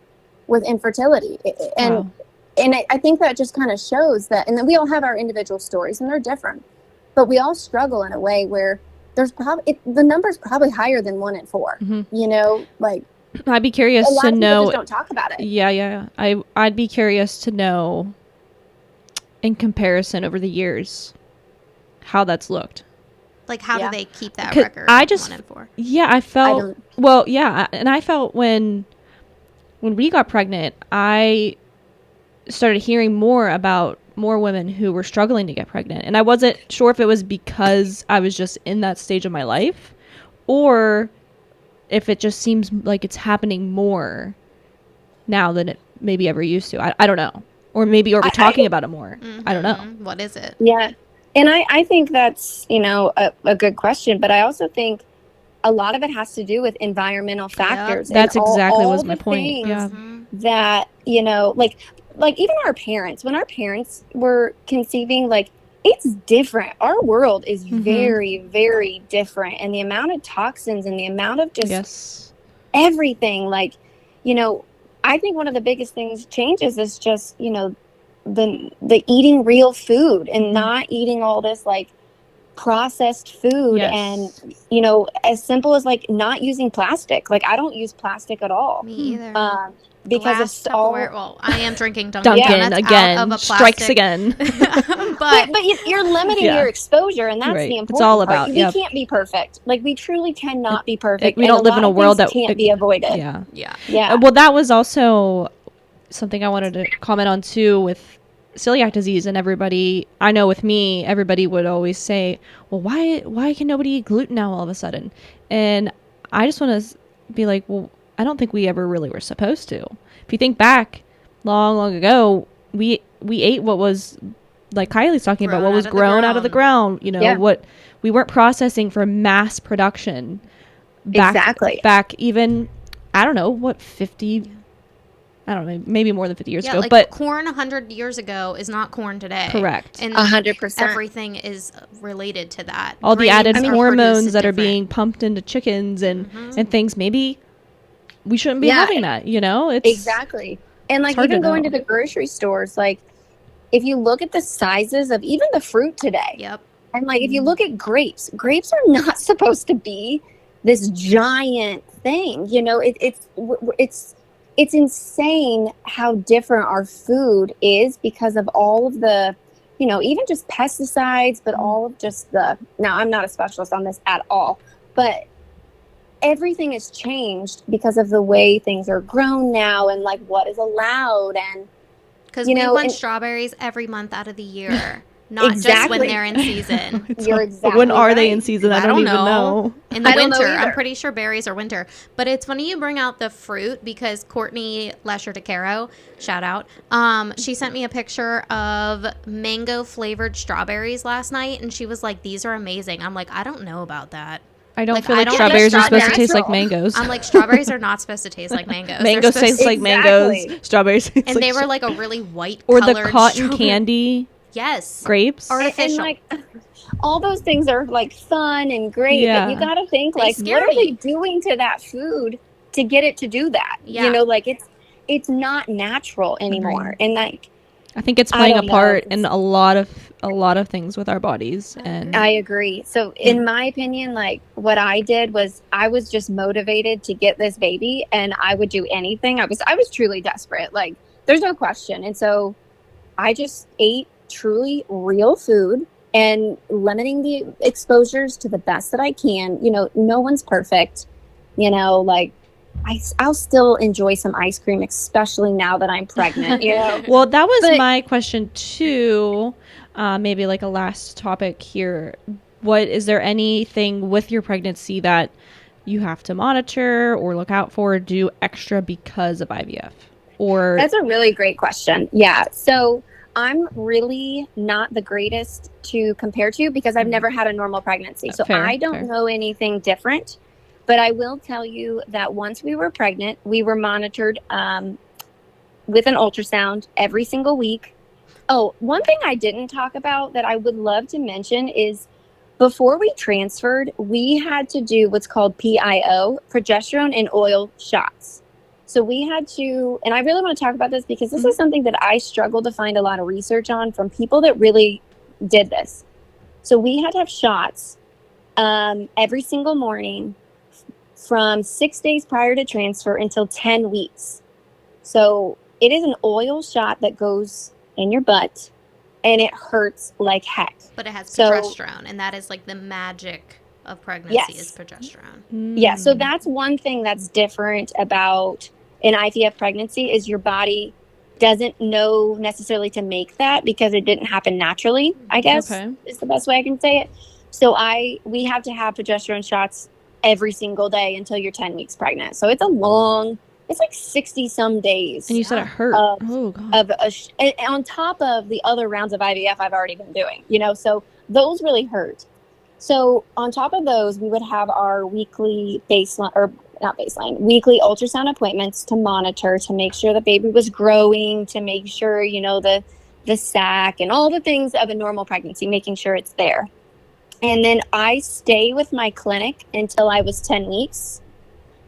Speaker 2: with infertility. And I think that just kind of shows that, and then we all have our individual stories and they're different, but we all struggle in a way where there's probably the number's probably higher than 1 in 4. Like,
Speaker 3: I'd be curious
Speaker 2: to know. A lot of people just don't talk about it.
Speaker 3: Yeah. I'd be curious to know, in comparison over the years, how that's looked.
Speaker 1: Like, how do they keep that record? 1 in 4.
Speaker 3: Yeah, I felt. And I felt when we got pregnant, I started hearing more about more women who were struggling to get pregnant. And I wasn't sure if it was because I was just in that stage of my life, or if it just seems like it's happening more now than it maybe ever used to. I don't know. Or maybe we're talking about it more. I don't know.
Speaker 1: What is it?
Speaker 2: Yeah. And I think that's, a good question. But I also think a lot of it has to do with environmental factors.
Speaker 3: Yep. That's exactly
Speaker 2: all
Speaker 3: was my point. Yeah.
Speaker 2: That, like even our parents, when our parents were conceiving, like, it's different. Our world is very, very different. And the amount of toxins and the amount of just everything, like, I think one of the biggest things changes is just, the eating real food and not eating all this, like, processed food
Speaker 3: Yes.
Speaker 2: and, you know, as simple as like not using plastic. Like I don't use plastic at all.
Speaker 1: Me either.
Speaker 2: Because
Speaker 1: Glass
Speaker 2: of all.
Speaker 1: Tupperware. Well, I am drinking Dunkin'
Speaker 3: Duncan
Speaker 1: Donuts
Speaker 3: again
Speaker 1: out of a
Speaker 3: strikes
Speaker 1: plastic.
Speaker 3: again.
Speaker 2: But you're limiting
Speaker 3: Yeah.
Speaker 2: your exposure, and that's
Speaker 3: Right.
Speaker 2: the
Speaker 3: It's
Speaker 2: important
Speaker 3: all
Speaker 2: part.
Speaker 3: about-
Speaker 2: We
Speaker 3: yep.
Speaker 2: can't be perfect. Like we truly cannot be perfect.
Speaker 3: We
Speaker 2: and
Speaker 3: don't live in
Speaker 2: lot
Speaker 3: a
Speaker 2: of
Speaker 3: world
Speaker 2: things
Speaker 3: that
Speaker 2: can't be avoided.
Speaker 3: Yeah.
Speaker 1: Yeah.
Speaker 2: Yeah.
Speaker 3: Well, that was also something I wanted to comment on too with celiac disease. And everybody, I know with me, everybody would always say, well, why can nobody eat gluten now all of a sudden? And I just want to be like, well, I don't think we ever really were supposed to. If you think back long ago, we ate what was, like Kylie's talking about, what was grown out of the ground, you know,
Speaker 2: Yeah.
Speaker 3: what we weren't processing for mass production
Speaker 2: Exactly.
Speaker 3: back even, I don't know, what, 50, I don't know, maybe more than 50 years
Speaker 1: Yeah,
Speaker 3: ago,
Speaker 1: like
Speaker 3: but
Speaker 1: corn 100 years ago is not corn today.
Speaker 3: correct.
Speaker 1: And
Speaker 2: 100%.
Speaker 1: everything is related to that.
Speaker 3: All the
Speaker 1: Grains
Speaker 3: added
Speaker 1: are
Speaker 3: hormones
Speaker 1: produced
Speaker 3: that are
Speaker 1: different.
Speaker 3: being pumped into chickens and things, maybe we shouldn't be
Speaker 2: Yeah,
Speaker 3: having that, you know? It's
Speaker 2: Exactly. And like
Speaker 3: hard
Speaker 2: even
Speaker 3: to
Speaker 2: going
Speaker 3: know.
Speaker 2: to the grocery stores, like if you look at the sizes of even the fruit today,
Speaker 1: Yep.
Speaker 2: and like if you look at grapes are not supposed to be this giant thing. You know, it's insane how different our food is because of all of the, you know, even just pesticides, but all of just the. Now, I'm not a specialist on this at all, but everything has changed because of the way things are grown now and like what is allowed. And
Speaker 1: Because
Speaker 2: you
Speaker 1: we
Speaker 2: know,
Speaker 1: want
Speaker 2: and-
Speaker 1: strawberries every month out of the year, not just when
Speaker 2: Exactly.
Speaker 1: they're in season.
Speaker 2: You're
Speaker 3: But
Speaker 2: exactly
Speaker 3: when are they
Speaker 2: right.
Speaker 3: in season? I
Speaker 1: I
Speaker 3: don't
Speaker 1: don't
Speaker 3: even know.
Speaker 1: In the
Speaker 2: I don't know
Speaker 1: winter, I'm
Speaker 2: either.
Speaker 1: pretty sure berries are winter. But it's funny you bring out the fruit because Courtney Lesher DeCaro, shout out, she sent me a picture of mango flavored strawberries last night, and she was like, "These are amazing." I'm like, I don't know about that.
Speaker 3: I don't
Speaker 1: Like,
Speaker 3: feel
Speaker 1: I
Speaker 3: like
Speaker 1: don't
Speaker 3: strawberries
Speaker 1: think
Speaker 3: are supposed to
Speaker 2: natural.
Speaker 3: taste like mangoes.
Speaker 1: I'm like, strawberries are not supposed to taste like mangoes. They're
Speaker 3: Mangoes
Speaker 1: supposed
Speaker 3: taste
Speaker 1: to-
Speaker 3: like
Speaker 2: Exactly.
Speaker 3: mangoes. Strawberries taste
Speaker 1: and
Speaker 3: like
Speaker 1: they were like a really white
Speaker 3: or the
Speaker 1: colored
Speaker 3: cotton
Speaker 1: strawberry-
Speaker 3: candy
Speaker 1: Yes.
Speaker 3: grapes.
Speaker 1: Artificial.
Speaker 2: And like all those things are like fun and great,
Speaker 3: Yeah.
Speaker 2: but you got to think
Speaker 1: They
Speaker 2: like
Speaker 1: scare
Speaker 2: what are they
Speaker 1: me.
Speaker 2: doing to that food to get it to do that?
Speaker 1: Yeah.
Speaker 2: You know, like it's not natural anymore. And like
Speaker 3: I think it's
Speaker 2: I
Speaker 3: playing a
Speaker 2: don't know.
Speaker 3: part in a lot of things with our bodies. And
Speaker 2: I agree. So in my opinion, like what I did was I was just motivated to get this baby and I would do anything. I was truly desperate. Like there's no question. And so I just ate truly real food and limiting the exposures to the best that I can. You know, no one's perfect. You know, like I'll still enjoy some ice cream, especially now that I'm pregnant. You know,
Speaker 3: well, that was
Speaker 2: But-
Speaker 3: my question too. Maybe like a last topic here. What is there anything with your pregnancy that you have to monitor or look out for, or do extra because of IVF? Or
Speaker 2: that's a really great question. Yeah. So I'm really not the greatest to compare to because I've never had a normal pregnancy. So
Speaker 3: Fair,
Speaker 2: I don't
Speaker 3: fair.
Speaker 2: know anything different. But I will tell you that once we were pregnant, we were monitored with an ultrasound every single week. Oh, one thing I didn't talk about that I would love to mention is before we transferred, we had to do what's called PIO, progesterone and oil shots. So we had to, and I really want to talk about this because this is something that I struggled to find a lot of research on from people that really did this. So we had to have shots every single morning from 6 days prior to transfer until 10 weeks. So it is an oil shot that goes in your butt and it hurts like heck.
Speaker 1: But it has
Speaker 2: So-
Speaker 1: progesterone, and that is like the magic of pregnancy
Speaker 2: Yes.
Speaker 1: is progesterone.
Speaker 2: Yeah, so that's one thing that's different about an IVF pregnancy is your body doesn't know necessarily to make that because it didn't happen naturally, I guess is the best way I can say it. So we have to have progesterone shots every single day until you're 10 weeks pregnant. So it's it's like 60 some days.
Speaker 3: And you said it hurt. Oh god.
Speaker 2: And on top of the other rounds of IVF I've already been doing, you know, so those really hurt. So on top of those, we would have our weekly weekly ultrasound appointments to monitor, to make sure the baby was growing, to make sure, you know, the sac and all the things of a normal pregnancy, making sure it's there. And then I stay with my clinic until I was 10 weeks.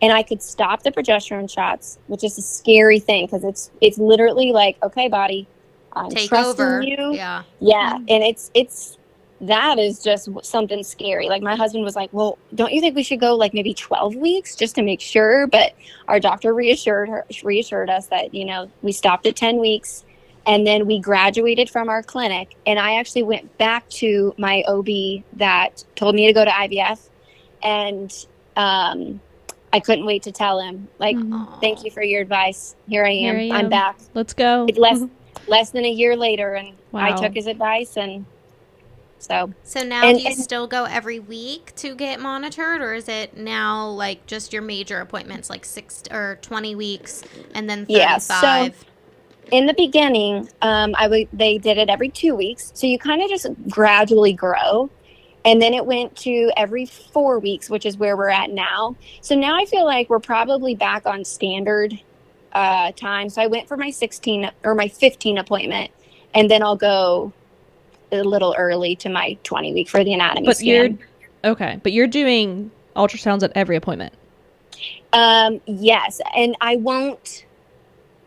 Speaker 2: And I could stop the progesterone shots, which is a scary thing because it's literally like, okay, body, I'm
Speaker 1: Take
Speaker 2: trusting
Speaker 1: over.
Speaker 2: you.
Speaker 1: Yeah.
Speaker 2: Yeah. And it's that is just something scary. Like my husband was like, well, don't you think we should go like maybe 12 weeks just to make sure? But our doctor reassured us that, you know, we stopped at 10 weeks and then we graduated from our clinic. And I actually went back to my OB that told me to go to IVF. And I couldn't wait to tell him, like, thank you for your advice. Here I am. I'm back.
Speaker 3: Let's go.
Speaker 2: Less than a year later. And I
Speaker 3: Wow.
Speaker 2: took his advice and
Speaker 1: So now do you still go every week to get monitored, or is it now like just your major appointments, like 6 or 20 weeks and then 35?
Speaker 2: Yeah, so in the beginning, they did it every 2 weeks. So you kind of just gradually grow. And then it went to every 4 weeks, which is where we're at now. So now I feel like we're probably back on standard time. So I went for my 15 appointment, and then I'll go a little early to my 20 week for the anatomy scan.
Speaker 3: But you're doing ultrasounds at every appointment.
Speaker 2: Yes, and I won't.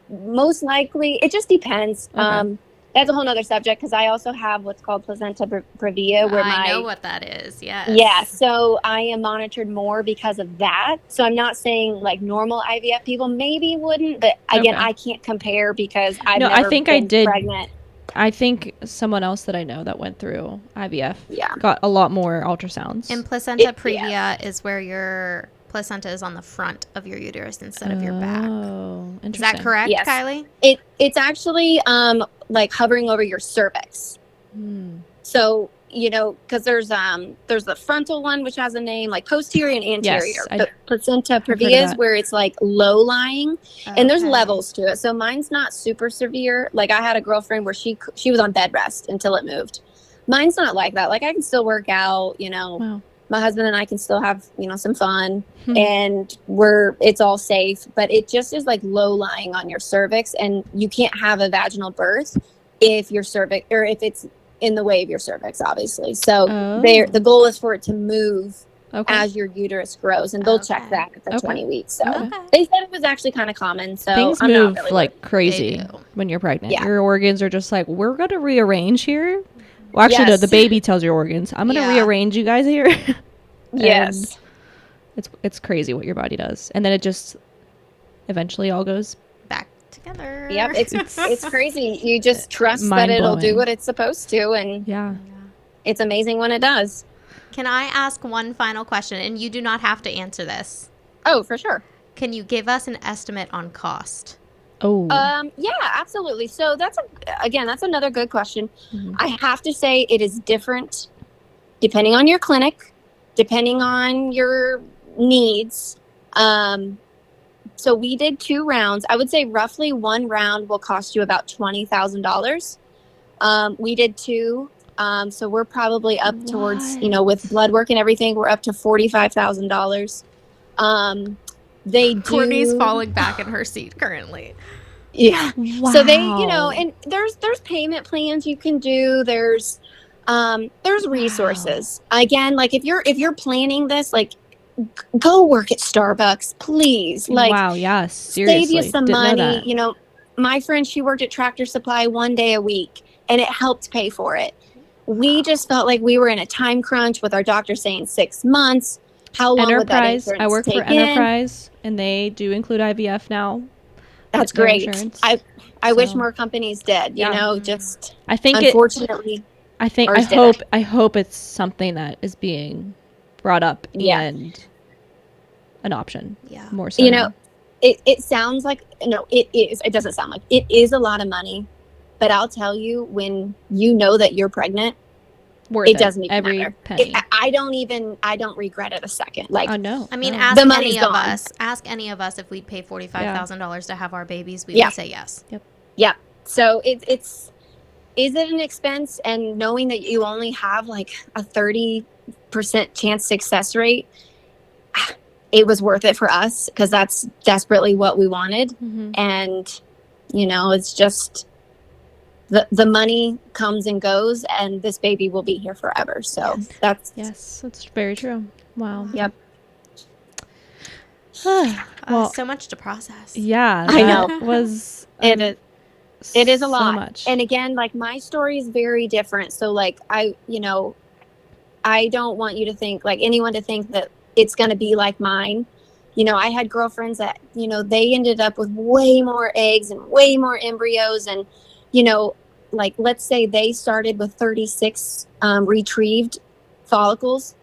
Speaker 2: Most likely, it just depends.
Speaker 3: Okay.
Speaker 2: That's a whole nother subject because I also have what's called placenta previa, where
Speaker 1: I know what that is. Yes.
Speaker 2: Yeah, so I am monitored more because of that. So I'm not saying like normal IVF people maybe wouldn't, but again, I can't compare because I've never been pregnant.
Speaker 3: I think someone else that I know that went through IVF got a lot more ultrasounds.
Speaker 1: And placenta previa is where your placenta is on the front of your uterus instead of your back.
Speaker 3: Oh, interesting.
Speaker 1: Is that correct,
Speaker 2: Yes.
Speaker 1: Kyleigh?
Speaker 2: It's actually like hovering over your cervix. So, you know, because there's the frontal one, which has a name, like posterior and anterior.
Speaker 3: Yes,
Speaker 2: The placenta previa is where it's like low lying, and there's levels to it. So mine's not super severe. Like I had a girlfriend where she was on bed rest until it moved. Mine's not like that. Like I can still work out, you know.
Speaker 3: Wow.
Speaker 2: My husband and I can still have, you know, some fun, and it's all safe, but it just is like low lying on your cervix, and you can't have a vaginal birth if your cervix, or if it's in the way of your cervix, obviously. So the goal is for it to move as your uterus grows, and they'll check that at the 20 weeks. So they said it was actually kind of common. So
Speaker 3: things
Speaker 2: I'm
Speaker 3: move
Speaker 2: not really
Speaker 3: like crazy when you're pregnant.
Speaker 2: Yeah.
Speaker 3: Your organs are just like, we're going to rearrange here. Well, actually, no, the baby tells your organs, I'm going to rearrange you guys here.
Speaker 2: Yes.
Speaker 3: It's crazy what your body does. And then it just eventually all goes
Speaker 1: back together.
Speaker 2: Yep. It's crazy. You just trust that it'll do what it's supposed to. And it's amazing when it does.
Speaker 1: Can I ask one final question? And you do not have to answer this.
Speaker 2: Oh, for sure.
Speaker 1: Can you give us an estimate on cost?
Speaker 3: Oh.
Speaker 2: Yeah, absolutely. So that's another good question. I have to say it is different depending on your clinic, depending on your needs. So we did 2 rounds. I would say roughly 1 round will cost you about $20,000. We did 2. So we're probably up towards, you know, with blood work and everything, we're up to $45,000.
Speaker 1: Courtney's falling back in her seat currently.
Speaker 2: Yeah. Wow. So they, you know, and there's payment plans you can do. There's resources. Again, like if you're planning this, like go work at Starbucks, please. Like,
Speaker 3: wow, yes, seriously.
Speaker 2: Save you some money. You know, my friend, she worked at Tractor Supply 1 day a week, and it helped pay for it. We just felt like we were in a time crunch with our doctor saying 6 months. How long would that insurance
Speaker 3: I work
Speaker 2: take
Speaker 3: for Enterprise, and they do include IVF now.
Speaker 2: That's great. I wish more companies did. You know, just
Speaker 3: I think
Speaker 2: unfortunately,
Speaker 3: I hope it's something that is being brought up and an option. Yeah, more so.
Speaker 2: You know, it sounds like it is. It doesn't sound like it is a lot of money, but I'll tell you, when you know that you're pregnant, it doesn't even
Speaker 3: every
Speaker 2: matter.
Speaker 3: penny.
Speaker 2: I don't regret it a second. Like,
Speaker 3: no.
Speaker 1: I mean,
Speaker 3: no.
Speaker 1: ask any of us. Ask any of us if we'd pay $45,000 to have our babies. We would say yes.
Speaker 3: Yep.
Speaker 2: Yeah. So is it an expense? And knowing that you only have like a 30% chance success rate, it was worth it for us because that's desperately what we wanted. And you know, it's just. The money comes and goes, and this baby will be here forever. So that's
Speaker 3: very true. Wow.
Speaker 2: Yep.
Speaker 1: So much to process.
Speaker 3: Yeah,
Speaker 2: I know.
Speaker 3: Was
Speaker 2: it It is a
Speaker 3: so
Speaker 2: lot.
Speaker 3: much.
Speaker 2: And again, like my story is very different. So like I don't want you to think like anyone to think that it's going to be like mine. I had girlfriends that, they ended up with way more eggs and way more embryos. And, like, let's say they started with 36 retrieved follicles.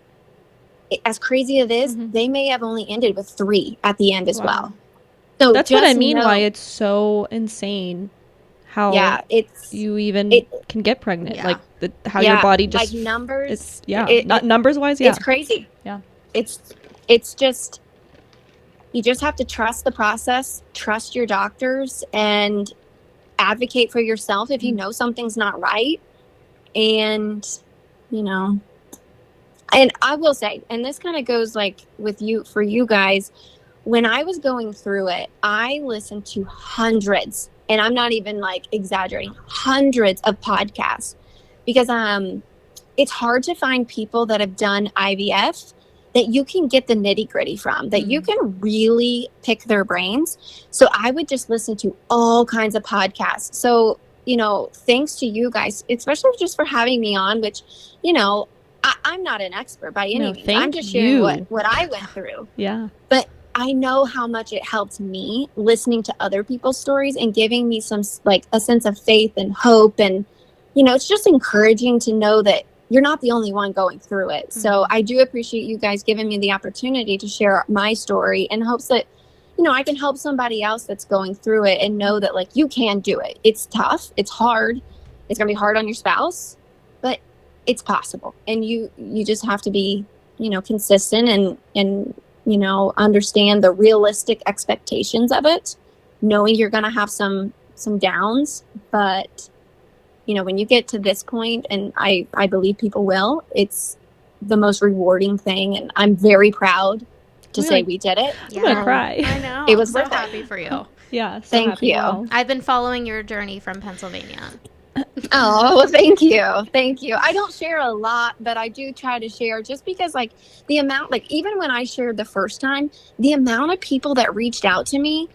Speaker 2: As crazy as it is, they may have only ended with 3 at the end as well. So
Speaker 3: that's what I mean.
Speaker 2: know,
Speaker 3: why it's so insane how you even can get pregnant. Like how your body just
Speaker 2: like numbers.
Speaker 3: It's not numbers wise.
Speaker 2: It's crazy.
Speaker 3: Yeah.
Speaker 2: It's just, you just have to trust the process, trust your doctors, and advocate for yourself if you know something's not right. And, and I will say, and this kind of goes like with you, for you guys, when I was going through it, I listened to hundreds, and I'm not even like exaggerating, hundreds of podcasts, because it's hard to find people that have done IVF that you can get the nitty gritty from, that you can really pick their brains. So I would just listen to all kinds of podcasts. So, thanks to you guys, especially just for having me on, which, I'm not an expert by any means. I'm just sharing what I went through.
Speaker 3: Yeah.
Speaker 2: But I know how much it helped me listening to other people's stories and giving me some, like, a sense of faith and hope. And, it's just encouraging to know that you're not the only one going through it. So I do appreciate you guys giving me the opportunity to share my story in hopes that, I can help somebody else that's going through it and know that, like, you can do it. It's tough. It's hard. It's going to be hard on your spouse, but it's possible. And you just have to be, consistent and, understand the realistic expectations of it, knowing you're going to have some downs, but when you get to this point, and I believe people will, it's the most rewarding thing. And I'm very proud to say we did it.
Speaker 3: I'm going to cry.
Speaker 1: I know.
Speaker 2: It was
Speaker 1: I'm so happy for you.
Speaker 3: Yeah. So
Speaker 2: Thank
Speaker 3: happy.
Speaker 2: you.
Speaker 3: Wow.
Speaker 1: I've been following your journey from Pennsylvania.
Speaker 2: Oh, well, thank you. Thank you. I don't share a lot, but I do try to share just because, like, the amount, like, even when I shared the first time, the amount of people that reached out to me,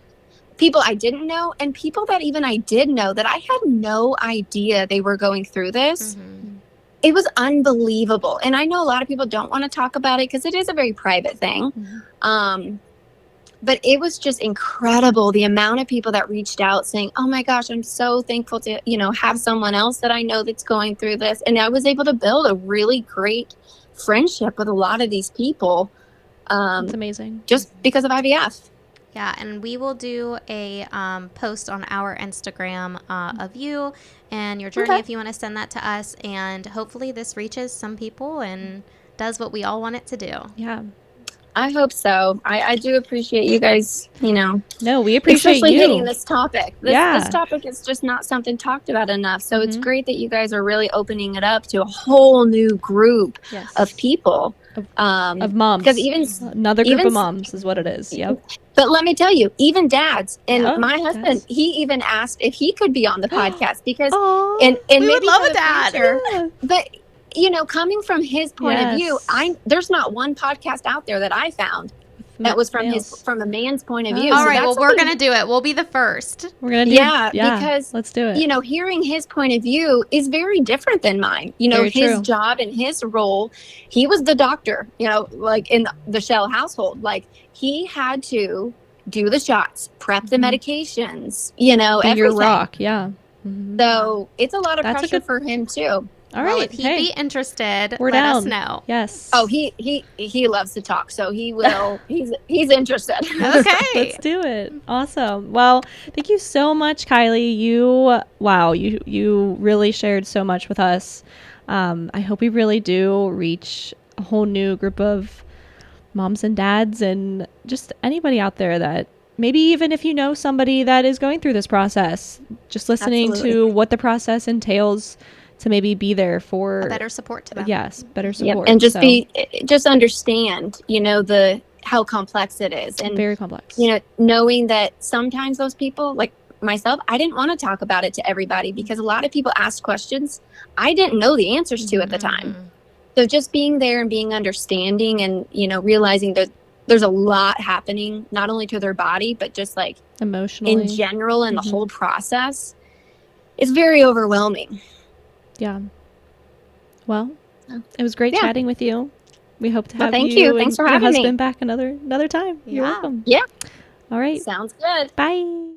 Speaker 2: people I didn't know, and people that even I did know that I had no idea they were going through this. It was unbelievable. And I know a lot of people don't want to talk about it because it is a very private thing. But it was just incredible, the amount of people that reached out saying, oh my gosh, I'm so thankful to, have someone else that I know that's going through this. And I was able to build a really great friendship with a lot of these people.
Speaker 3: It's amazing.
Speaker 2: Just because of IVF.
Speaker 1: Yeah, and we will do a post on our Instagram of you and your journey if you want to send that to us. And hopefully this reaches some people and does what we all want it to do.
Speaker 3: Yeah.
Speaker 2: I hope so. I do appreciate you guys,
Speaker 3: No, we appreciate
Speaker 2: especially
Speaker 3: you.
Speaker 2: hitting this topic. This topic is just not something talked about enough. So it's great that you guys are really opening it up to a whole new group of people.
Speaker 3: Of moms.
Speaker 2: Because
Speaker 3: another group of moms is what it is. Yep.
Speaker 2: But let me tell you, even dads. And my husband, he even asked if he could be on the podcast because and
Speaker 1: we
Speaker 2: maybe
Speaker 1: would love a dad.
Speaker 2: Future, but coming from his point of view, there's not one podcast out there that I found that was from a man's point of view.
Speaker 1: All right, well, we're gonna do it. We'll be the first.
Speaker 3: We're gonna do
Speaker 2: because
Speaker 3: let's do it.
Speaker 2: Hearing his point of view is very different than mine. His job and his role, he was the doctor. Like in the Shell household, like he had to do the shots, prep the medications. Everything.
Speaker 3: Your rock,
Speaker 2: So it's a lot of pressure for him too.
Speaker 1: All right, if he'd be interested, let us know.
Speaker 3: Yes.
Speaker 2: Oh, he loves to talk, so he will. he's interested.
Speaker 1: Okay,
Speaker 3: let's do it. Awesome. Well, thank you so much, Kyleigh. You really shared so much with us. I hope we really do reach a whole new group of moms and dads, and just anybody out there that maybe even if you know somebody that is going through this process, just listening to what the process entails. To maybe be there for
Speaker 1: a better support to them.
Speaker 3: Yes, better support.
Speaker 2: And just understand, how complex it is. And
Speaker 3: very complex.
Speaker 2: Knowing that sometimes those people, like myself, I didn't want to talk about it to everybody because a lot of people asked questions I didn't know the answers to at the time. So just being there and being understanding and, realizing that there's a lot happening, not only to their body, but just like
Speaker 3: emotionally
Speaker 2: in general and the whole process. it's very overwhelming.
Speaker 3: Yeah. Well,
Speaker 2: Oh.
Speaker 3: it was great
Speaker 2: Yeah.
Speaker 3: chatting with you. We hope to have
Speaker 2: thank
Speaker 3: you
Speaker 2: you.
Speaker 3: and
Speaker 2: Thanks for
Speaker 3: your
Speaker 2: having me.
Speaker 3: husband back another time. You're
Speaker 1: Yeah.
Speaker 3: welcome.
Speaker 2: Yeah.
Speaker 3: All right.
Speaker 2: Sounds good.
Speaker 3: Bye.